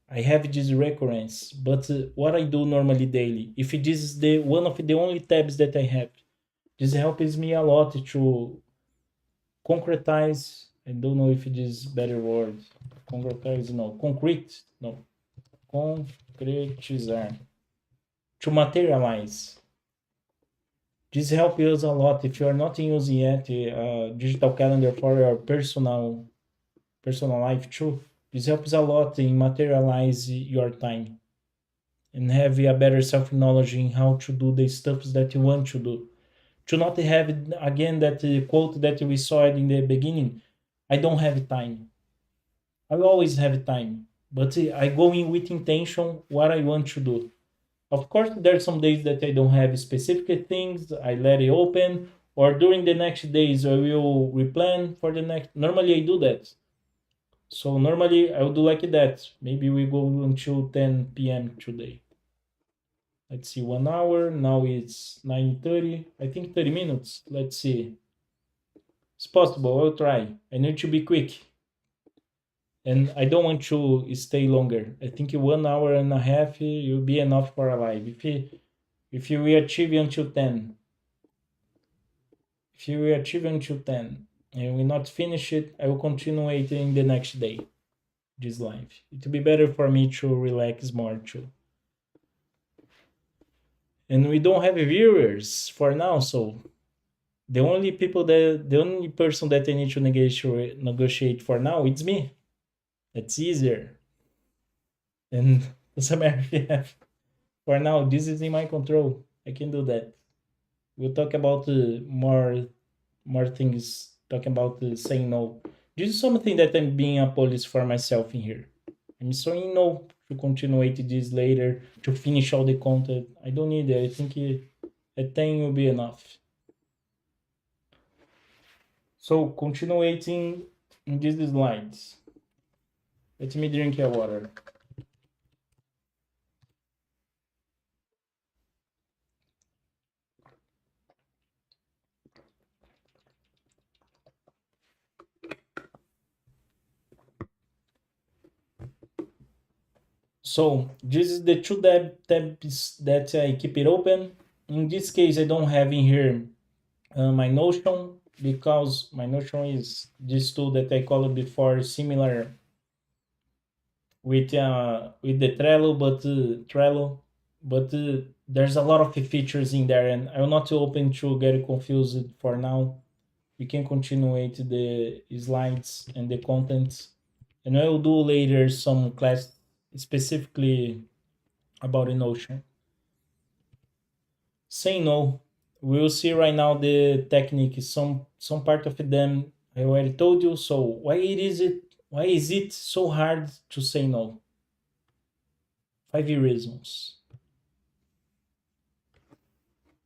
I have this recurrence, but what I do normally daily, if this is the one of the only tabs that I have, this helps me a lot to concretize. I don't know if it is better word. Concretize, no. Concrete, no. Concretizar. To materialize. This helps us a lot if you are not using yet a digital calendar for your personal life too. This helps a lot in materialize your time and have a better self knowledge in how to do the stuff that you want to do. To not have again that quote that we saw in the beginning. I don't have time. I will always have time, but I go in with intention what I want to do. Of course, there are some days that I don't have specific things. I let it open, or during the next days I will replan for the next. Normally, I do that. So normally I will do like that. Maybe we go until 10 p.m. today. Let's see, 1 hour. Now it's 9:30. I think 30 minutes. Let's see. It's possible. I'll try. I need to be quick, and I don't want to stay longer. I think 1 hour and a half will be enough for a live. If you will achieve until 10, if you will achieve until 10 and we not finish it, I will continue it in the next day, this live. It will be better for me to relax more too. And we don't have viewers for now, so the only person that I need to negotiate for now, it's me. It's easier. And doesn't matter if for now, this is in my control. I can do that. We'll talk about more things. Talking about saying no. This is something that I'm being a police for myself in here. I'm saying no to continue this later to finish all the content. I don't need it. I think a 10 will be enough. So continuing in these slides. Let me drink your water. So this is the two tabs that I keep it open. In this case, I don't have in here my Notion because my Notion is this tool that I called before similar with the Trello, but there's a lot of features in there, and I'm not open to get confused for now. We can continue with the slides and the contents, and I will do later some class specifically about the Notion. Say no. We'll see right now the technique. Some part of them I already told you. So why is it so hard to say no? 5 reasons.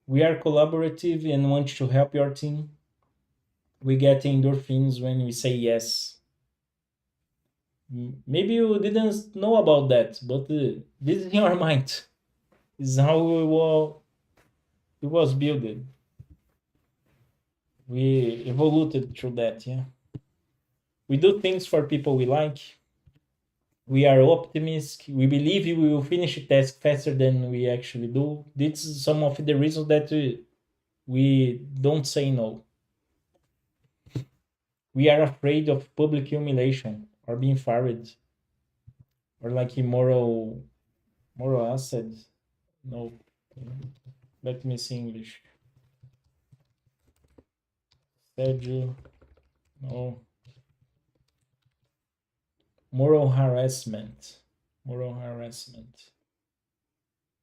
We are collaborative and want to help your team. We get endorphins when we say yes. Maybe you didn't know about that, but this is in your mind. This is how it was built. We evolved through that, yeah. We do things for people we like. We are optimistic. We believe we will finish a task faster than we actually do. This is some of the reasons that we don't say no. We are afraid of public humiliation or being fired or like immoral moral assets. No, let me see English. Schedule. No, moral harassment. Moral harassment.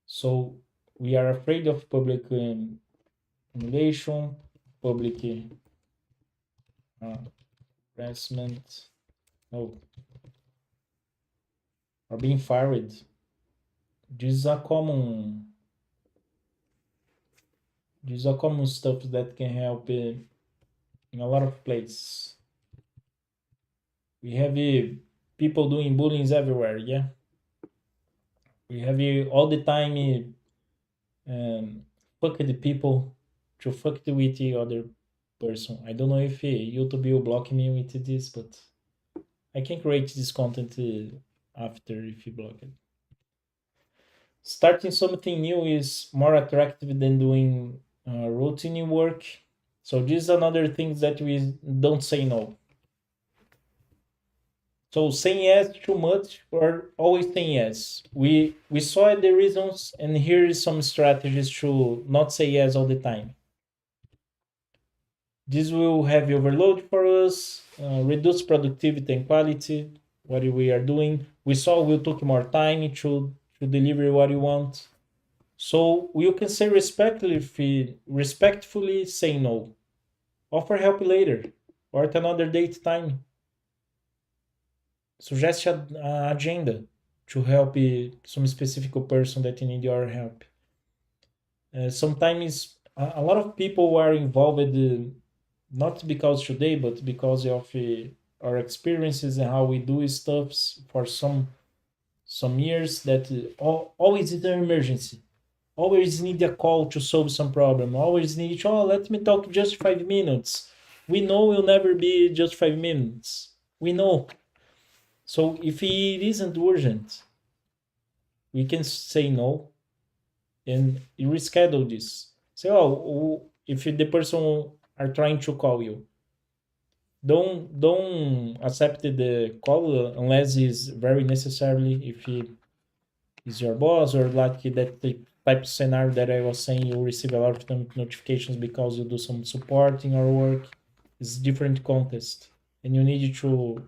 So we are afraid of public humiliation, public uh, harassment. No, or being fired. These are common. These are common stuff that can help in a lot of places. We have people doing bullying everywhere. Yeah, we have all the time fuck the people to fuck with the other person. I don't know if YouTube will block me with this, but I can create this content after if you block it. Starting something new is more attractive than doing routine work. So this is another thing that we don't say no. So saying yes too much or always saying yes. We saw the reasons and here is some strategies to not say yes all the time. This will have overload for us, reduce productivity and quality, what we are doing. We saw will take more time to deliver what you want. So you can say respectfully say no. Offer help later or at another date time. Suggest an agenda to help some specific person that need your help. Sometimes a lot of people are involved, not because today, but because of our experiences and how we do stuffs for some years that always is an emergency. Always need a call to solve some problem. Always need, oh, let me talk just 5 minutes. We know will never be just 5 minutes. We know. So if it isn't urgent, we can say no and reschedule this. Say, oh, if the person are trying to call you, don't accept the call unless it's very necessarily. If he is your boss or like that type of scenario that I was saying, you receive a lot of notifications because you do some support in your work. It's different context, and you need to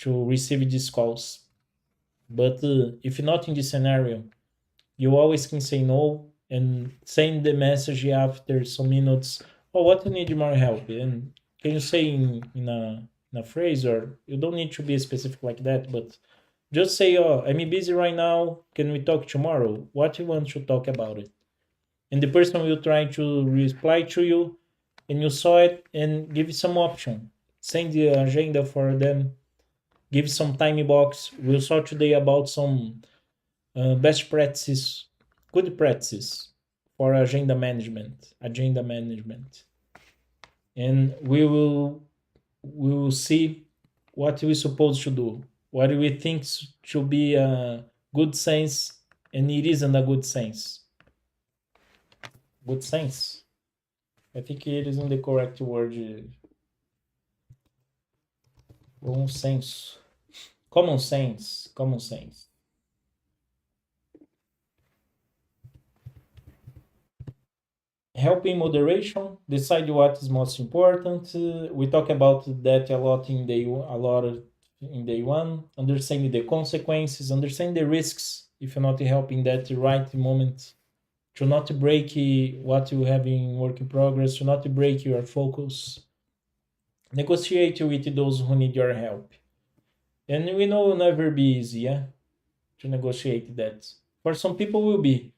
receive these calls. But if not in this scenario, you always can say no and send the message after some minutes. Oh, what you need more help? And can you say in a phrase, or you don't need to be specific like that, but just say, oh, I'm busy right now. Can we talk tomorrow? What you want to talk about it? And the person will try to reply to you and you saw it and give some option. Send the agenda for them. Give some time box. We saw today about some best practices, good practices for agenda management. Agenda management, and we will see what we supposed to do, what we think should be a good sense, and it isn't a good sense. Good sense. I think it isn't the correct word. Bom senso. Common sense. Common sense. Help in moderation. Decide what is most important. We talk about that a lot in day one. Understanding the consequences. Understand the risks. If you're not helping that right moment, to not break what you have in work in progress. To not break your focus. Negotiate with those who need your help. And we know it will never be easy, yeah, to negotiate that. For some people will be.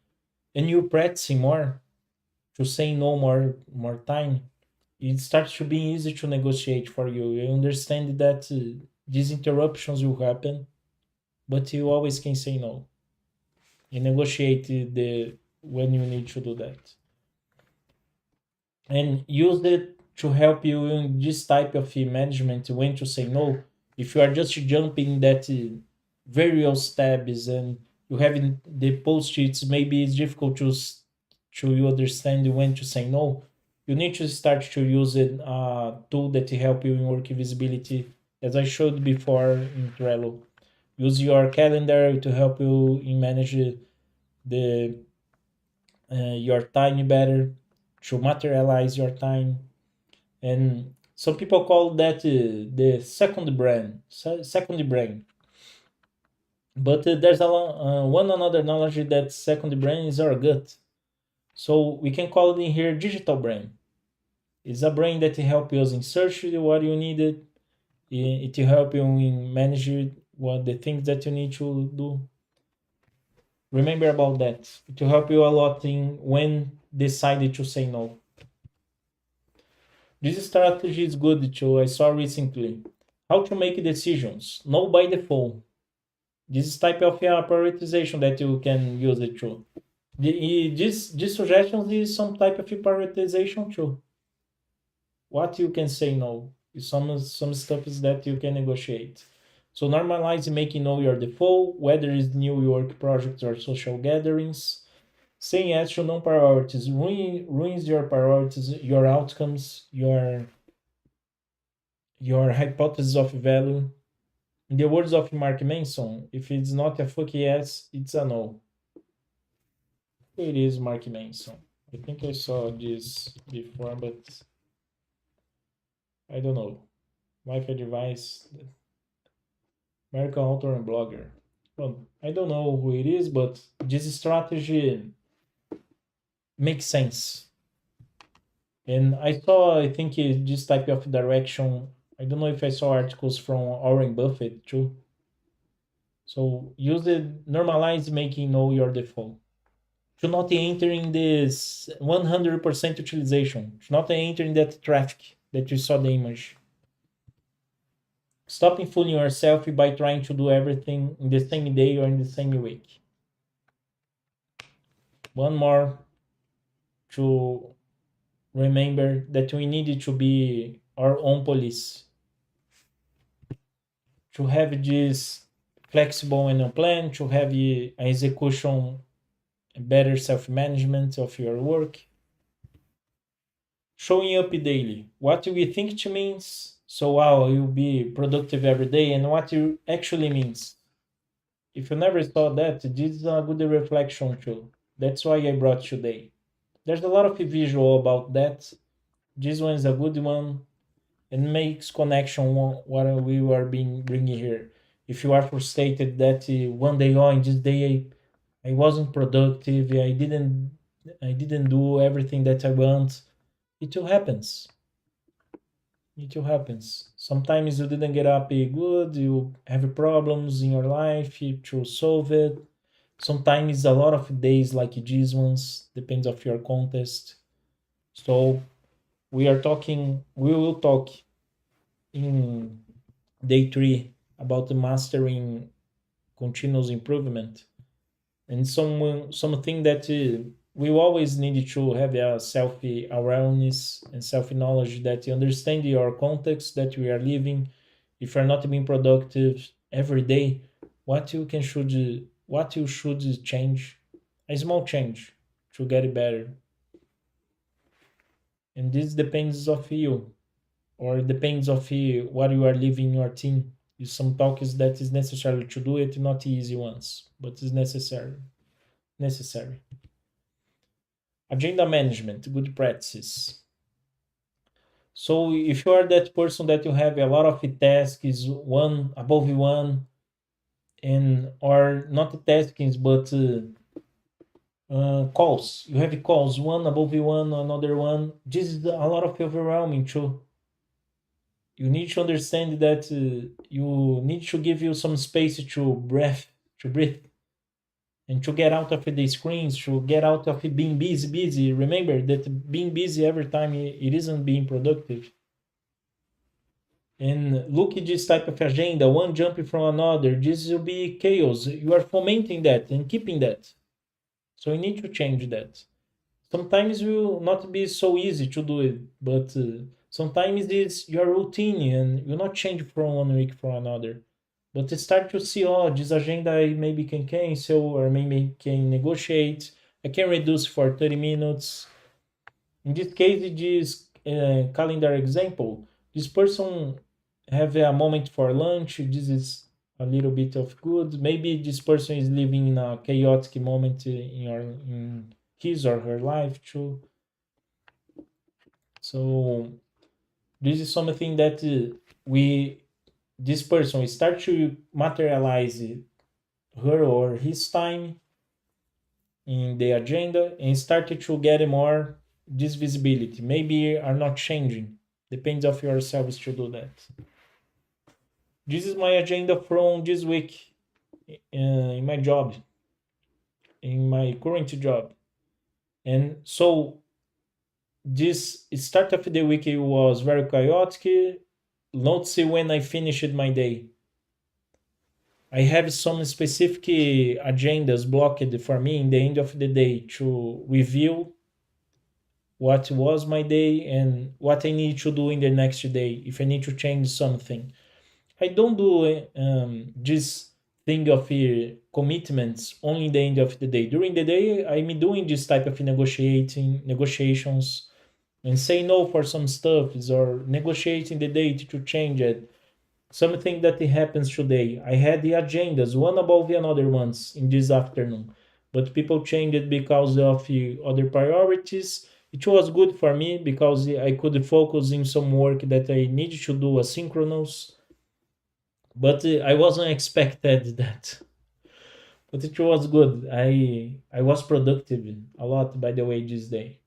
And you practicing more, to say no more time, it starts to be easy to negotiate for you. You understand that these interruptions will happen, but you always can say no. You negotiate the when you need to do that. And use it to help you in this type of management when to say no. If you are just jumping that various tabs and you have the post-its, maybe it's difficult to you understand when to say no. You need to start to use it tool that help you in work visibility, as I showed before in Trello. Use your calendar to help you in manage the your time better, to materialize your time. And some people call that the second brain, second brain. But there's one another knowledge that second brain is our gut. So we can call it in here digital brain. It's a brain that help you in search what you needed. It help you in manage what the things that you need to do. Remember about that. It will help you a lot in when decided to say no. This strategy is good too. I saw recently. How to make decisions. No by default. This is type of prioritization that you can use it too. This suggestions is some type of prioritization too. What you can say no. Some stuff is that you can negotiate. So normalize making know your default, whether it's New York projects or social gatherings. Saying yes to non-priorities ruins your priorities, your outcomes, your hypothesis of value. In the words of Mark Manson, if it's not a fuck yes, it's a no. It is Mark Manson. I think I saw this before, but I don't know. Life advice, American author and blogger. Well, I don't know who it is, but this strategy makes sense. And I saw, I think, this type of direction. I don't know if I saw articles from Warren Buffett too. So use it, normalize making know your default. Should not enter in this 100% utilization. Should not enter in that traffic that you saw the image. Stop fooling yourself by trying to do everything in the same day or in the same week. One more to remember that we need to be our own police. To have this flexible and a plan, to have an execution, better self-management of your work. Showing up daily. What do we think it means? So wow, you'll be productive every day, and what it actually means. If you never thought that, this is a good reflection too. That's why I brought today. There's a lot of visual about that. This one is a good one and makes connection what we were being bringing here. If you are frustrated that one day, oh, in this day I wasn't productive, I didn't do everything that I want. It will happens. It will happens. Sometimes you didn't get up good, you have problems in your life, you to solve it. Sometimes a lot of days like these ones, depends of your contest. So we will talk in day 3 about the mastering continuous improvement and something that we always need to have a self awareness and self knowledge that you understand your context that we are living. If you're not being productive every day, what you should change, a small change to get it better. And this depends of you, or depends of you, what you are living in your team. If some talks that is necessary to do it, not easy ones, but is necessary. Agenda management, good practices. So if you are that person that you have a lot of tasks, one above one, and or not tasks but calls. You have calls, one above one, another one. This is a lot of overwhelming too. You need to understand that you need to give you some space to breathe, and to get out of the screens, to get out of being busy. Remember that being busy every time it isn't being productive. And look at this type of agenda, one jumping from another. This will be chaos. You are fomenting that and keeping that. So you need to change that. Sometimes it will not be so easy to do it, but sometimes it's your routine and you not change from one week from another. But you start to see, oh, this agenda I maybe can cancel or maybe can negotiate. I can reduce for 30 minutes. In this case, this calendar example, this person have a moment for lunch. This is a little bit of good. Maybe this person is living in a chaotic moment in his or her life too. So this is something that we this person start to materialize her or his time in the agenda and started to get more this visibility. Maybe are not changing. Depends of yourselves to do that. This is my agenda from this week in my job, in my current job. And so this start of the week was very chaotic. Let's see when I finished my day. I have some specific agendas blocked for me in the end of the day to review what was my day and what I need to do in the next day if I need to change something. I don't do this thing of commitments only in the end of the day. During the day, I'm doing this type of negotiations and say no for some stuff or negotiating the date to change it. Something that happens today. I had the agendas one above the another ones in this afternoon, but people changed it because of other priorities. It was good for me because I could focus in some work that I needed to do asynchronous, but I wasn't expected that. But it was good. I was productive a lot by the way this day,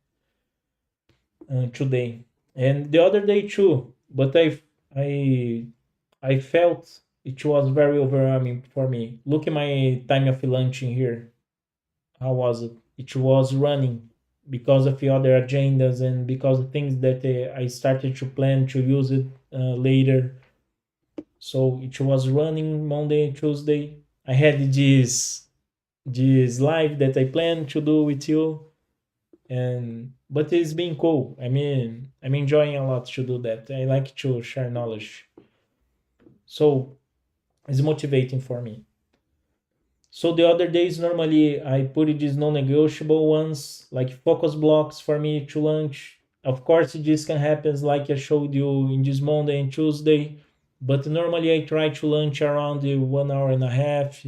today, and the other day too. But I I felt it was very overwhelming for me. Look at my time of lunch in here. How was it? It was running because of the other agendas and because of things that I started to plan to use it later. So it was running Monday, Tuesday. I had this live that I planned to do with you, and but it's been cool. I mean, I'm enjoying a lot to do that. I like to share knowledge, so it's motivating for me. So the other days normally I put it these non-negotiable ones like focus blocks for me to launch. Of course, this can happen like I showed you in this Monday and Tuesday, but normally I try to launch around the 1 hour and a half,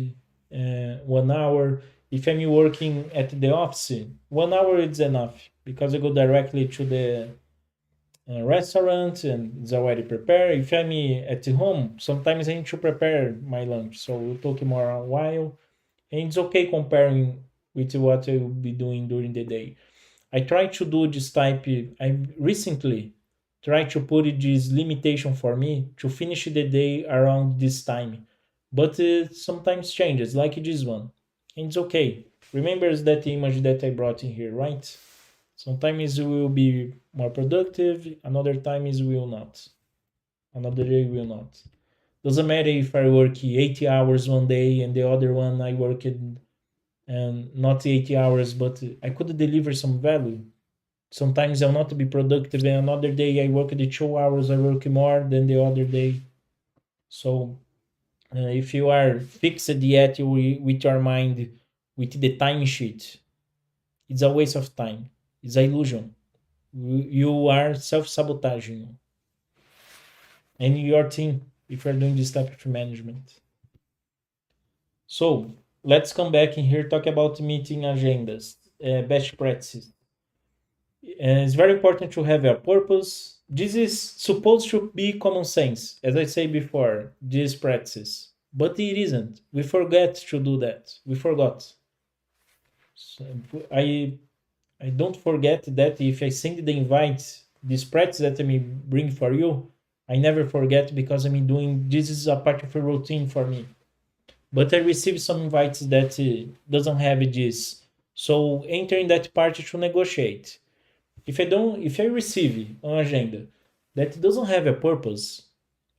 1 hour. If I'm working at the office, 1 hour is enough because I go directly to the restaurant and it's already prepared. If I'm at home, sometimes I need to prepare my lunch, so it will take more a while, and it's okay comparing with what I will be doing during the day. I try to do this type. I recently tried to put this limitation for me to finish the day around this time, but it sometimes changes, like this one, and it's okay. Remember that image that I brought in here, right? Sometimes we will be more productive, another time is will not. Another day will not. Doesn't matter if I work 80 hours one day and the other one I worked and not 80 hours, but I could deliver some value. Sometimes I'll not be productive, and another day I work the 2 hours, I work more than the other day. So if you are fixed yet with your mind with the time sheet, it's a waste of time. It's an illusion. You are self-sabotaging and your team if you're doing this type of management. So let's come back in here, talk about meeting agendas, best practices. And it's very important to have a purpose. This is supposed to be common sense, as I said before, these practices. But it isn't. We forget to do that. We forgot. So I don't forget that if I send the invite, this practice that I bring for you, I never forget because I'm doing this is a part of a routine for me. But I receive some invites that doesn't have this. So enter in that part to negotiate. If I receive an agenda that doesn't have a purpose,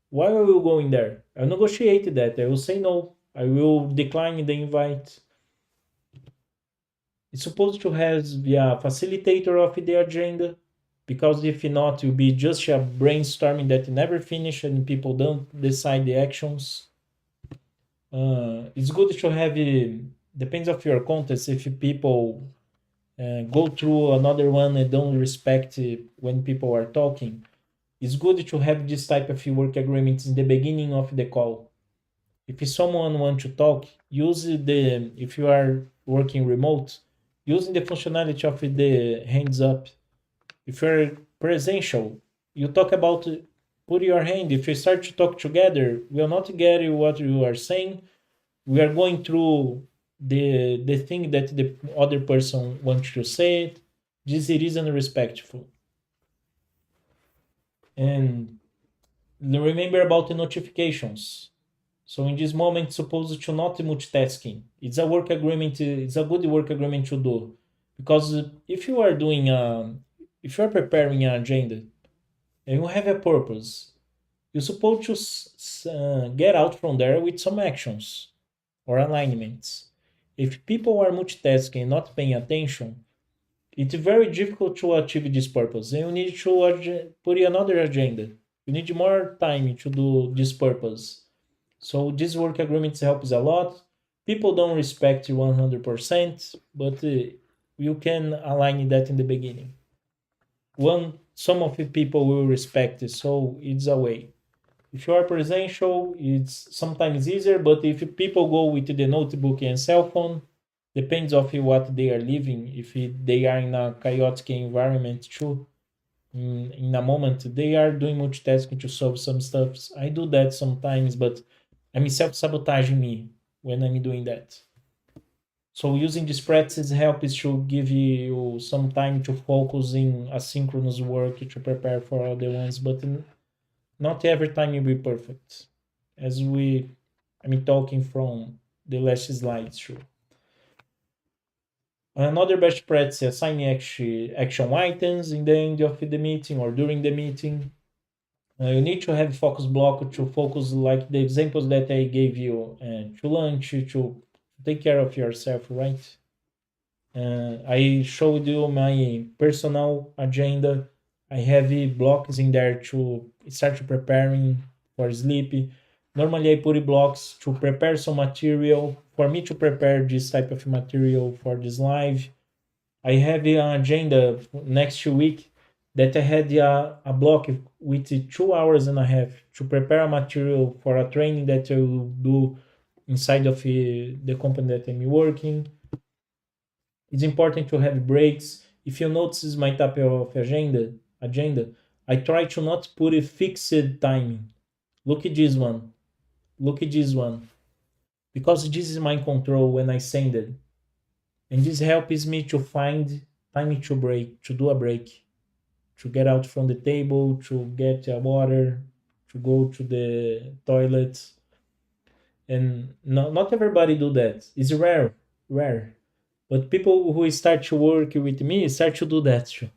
why are we going there? I'll negotiate that. I will say no. I will decline the invite. It's supposed to have be a facilitator of the agenda, because if not, it will be just a brainstorming that never finish and people don't decide the actions. It's good to have depends of your context if people go through another one and don't respect when people are talking. It's good to have this type of work agreements in the beginning of the call. If someone wants to talk, use the if you are working remote, using the functionality of the hands up. If you're presential, you talk about put your hand. If you start to talk together, we are not getting what you are saying. We are going through the thing that the other person wants to say. It. This it isn't respectful. And remember about the notifications. So in this moment, supposed to not multitasking. It's a work agreement. It's a good work agreement to do, because if you are doing if you are preparing an agenda and you have a purpose, you're supposed to get out from there with some actions or alignments. If people are multitasking and not paying attention, it's very difficult to achieve this purpose. And you need to put in another agenda. You need more time to do this purpose. So this work agreements helps a lot. People don't respect you 100%, but you can align that in the beginning. Some of the people will respect it, so it's a way. If you are presential, it's sometimes easier, but if people go with the notebook and cell phone, depends of what they are living. If they are in a chaotic environment too, in a moment, they are doing multitasking to solve some stuff. I do that sometimes, but I'm self-sabotaging me when I'm doing that. So using this practice helps to give you some time to focus in asynchronous work to prepare for other ones, but not every time will be perfect. As I'm talking from the last slides through. Another best practice, assign action items in the end of the meeting or during the meeting. You need to have focus block to focus like the examples that I gave you to lunch, to take care of yourself, right? I showed you my personal agenda. I have blocks in there to start to preparing for sleep. Normally, I put blocks to prepare some material for me to prepare this type of material for this live. I have an agenda next week that I had a block with 2 hours and a half to prepare a material for a training that I will do inside of the company that I'm working. It's important to have breaks. If you notice my type of agenda, I try to not put a fixed timing. Look at this one. Look at this one. Because this is my control when I send it. And this helps me to find time to break, to do a break, to get out from the table, to get water, to go to the toilet. And not everybody do that. It's rare. But people who start to work with me start to do that too,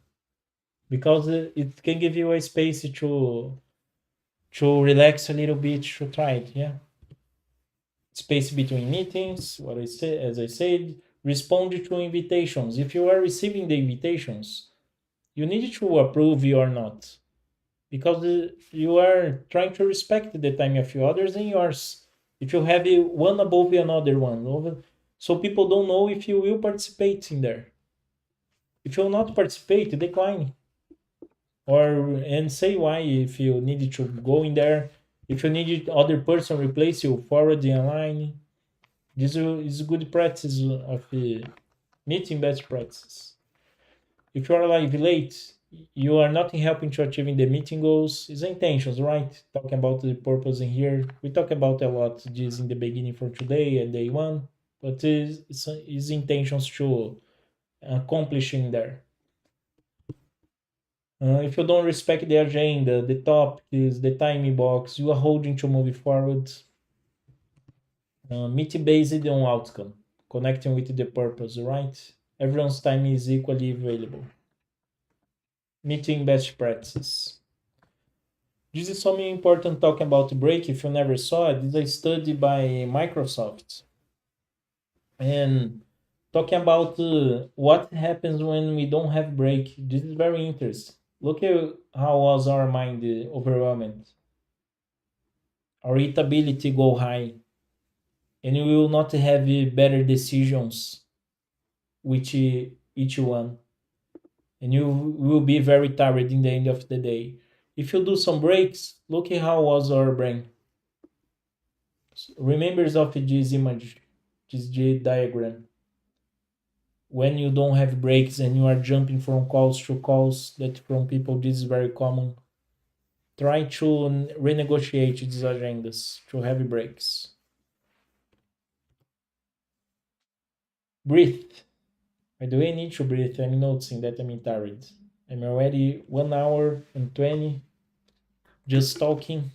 because it can give you a space to relax a little bit, to try it. Yeah, space between meetings. What I say, as I said, respond to invitations. If you are receiving the invitations, you need to approve or not, because you are trying to respect the time of the others and yours. If you have one above another one, so people don't know if you will participate in there. If you will not participate, decline or and say why. If you need to go in there, if you need other person replace you, forward the line. This is good practice of meeting best practices. If you are like late, you are not helping to achieving the meeting goals. It's intentions, right? Talking about the purpose in here. We talk about a lot this in the beginning for today and day one, but it's intentions to accomplishing there. If you don't respect the agenda, the topics, the timing box, you are holding to move forward. Meeting based on outcome, connecting with the purpose, right? Everyone's time is equally available. Meeting best practices. This is something important talking about break. If you never saw it, this is a study by Microsoft. And talking about what happens when we don't have break. This is very interesting. Look at how was our mind overwhelmed. Our irritability go high, and we will not have better decisions, which each one, and you will be very tired in the end of the day. If you do some breaks, look at how was our brain. Remembers of this image, this J diagram. When you don't have breaks and you are jumping from calls to calls, that from people, this is very common. Try to renegotiate these agendas to have breaks. Breathe. By the way, I need to breathe. I'm noticing that I'm tired. I'm already 1 hour and 20 just talking.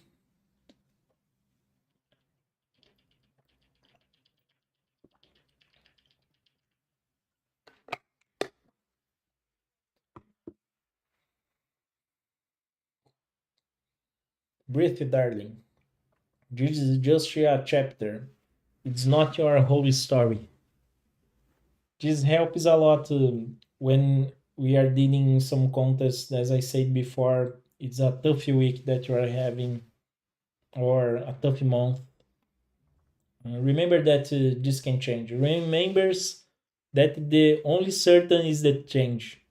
Breathe, darling. This is just a chapter. It's not your whole story. This helps a lot when we are dealing in some contests. As I said before, it's a tough week that you are having or a tough month. Remember that this can change. Remembers that the only certain is the change.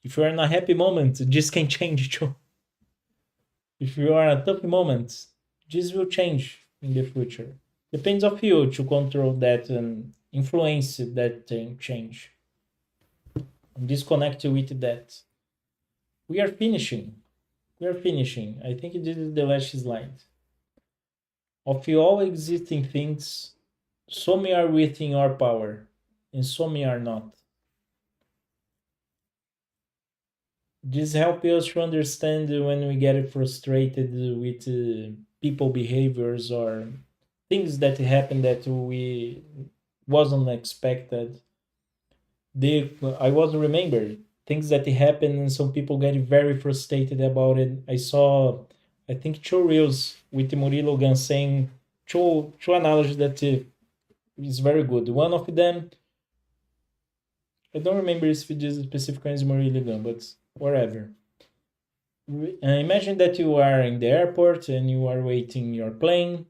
If you are in a happy moment, this can change too. If you are in a tough moment, this will change in the future. Depends of you to control that and influence that change. And disconnect with that. We are finishing. We are finishing. I think this is the last slide. Of all existing things, some are within our power, and some are not. This helps us to understand when we get frustrated with people behaviors or things that happen that we wasn't expected. I was remember things that happen and some people get very frustrated about it. I saw, I think, two reels with Murilo Gun saying two analogies that is very good. One of them, I don't remember if it is specific one is Murilo Gun, but whatever. Imagine that you are in the airport and you are waiting your plane,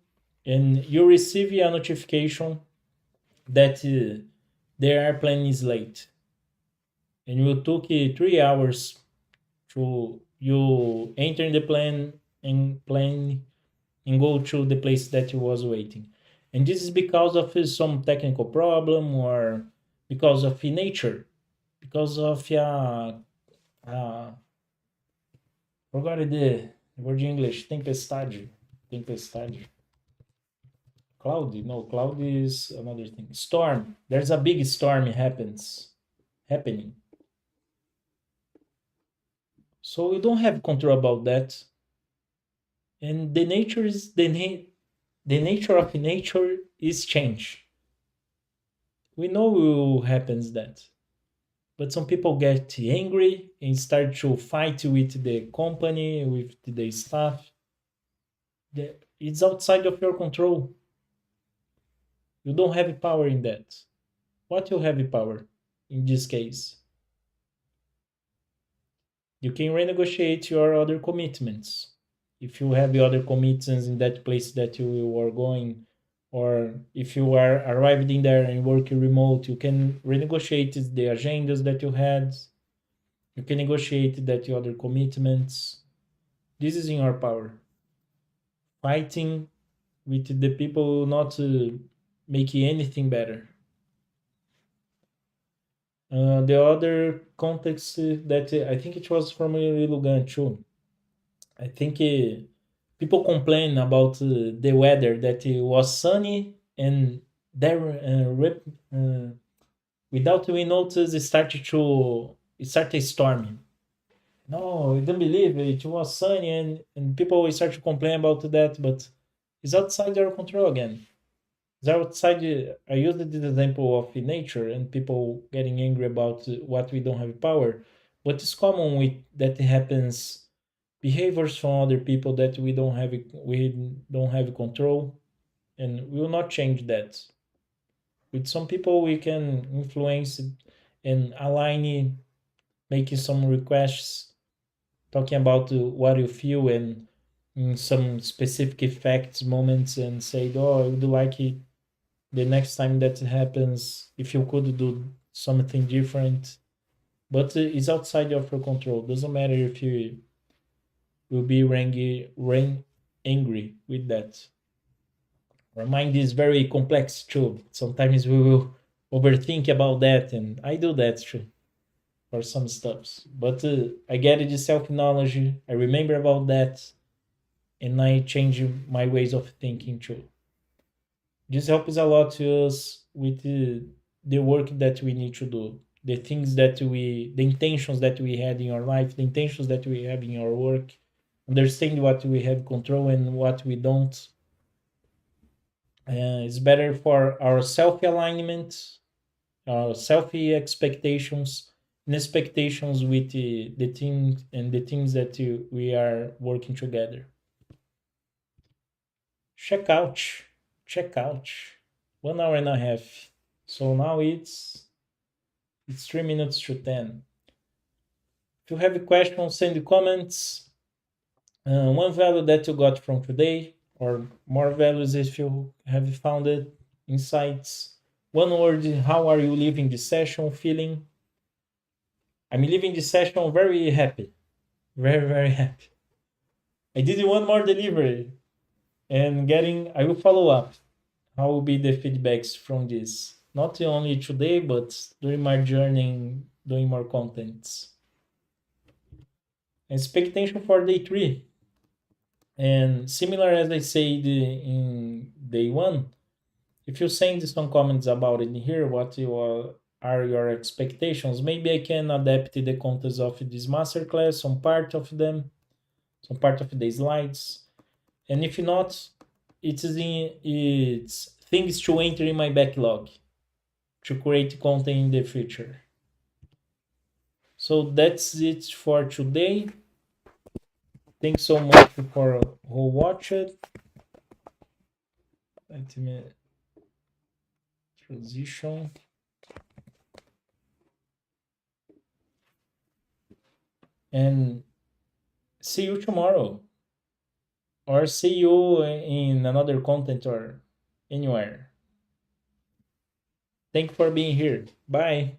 and you receive a notification that the airplane is late, and you took 3 hours to you enter in the plane and go to the place that you was waiting, and this is because of some technical problem or because of nature, because of forgot the word in English, tempestade. Cloudy? No, cloud is another thing. Storm. There's a big storm happening. So we don't have control about that. And the nature is the nature of nature is change. We know happens that. But some people get angry and start to fight with the company, with the staff. It's outside of your control. You don't have power in that. What you have power in this case? You can renegotiate your other commitments. If you have the other commitments in that place that you are going, or if you are arrived in there and working remote, you can renegotiate the agendas that you had. You can negotiate that your other commitments. This is in your power. Fighting with the people not making anything better. The other context that I think it was from Lugan too. I think people complain about the weather that it was sunny and there without we notice it started storming. No, I don't believe it was sunny and people will start to complain about that, but it's outside their control again. It's outside. I used the example of nature and people getting angry about what we don't have power. What is common with that happens behaviors from other people that we don't have control, and we will not change that. With some people we can influence and align, making some requests, talking about what you feel and in some specific facts moments, and say, oh, I would like it the next time that happens if you could do something different, but it's outside of your control. Doesn't matter if you will be angry with that. Our mind is very complex too. Sometimes we will overthink about that, and I do that too for some stuffs. But I get it, self knowledge. I remember about that, and I change my ways of thinking too. This helps a lot to us with the work that we need to do, the things that the intentions that we had in our life, the intentions that we have in our work, understand what we have control and what we don't. It's better for our self alignment, our self expectations, and expectations with the team and the teams that we are working together. Check out, check out. 1 hour and a half. So now it's 3 minutes to 10. If you have a question, send the comments. One value that you got from today, or more values if you have found it, insights. One word, how are you leaving the session feeling? I'm leaving the session very happy. Very, very happy. I did one more delivery and I will follow up. How will be the feedbacks from this? Not only today, but during my journey doing more contents. Expectation for day 3. And similar as I said in day 1, if you send some comments about it here, are your expectations? Maybe I can adapt the contents of this masterclass, some part of them, some part of the slides. And if not, it's things to enter in my backlog to create content in the future. So that's it for today. Thanks so much for who watched. Let me transition. And see you tomorrow. Or see you in another content or anywhere. Thank you for being here. Bye.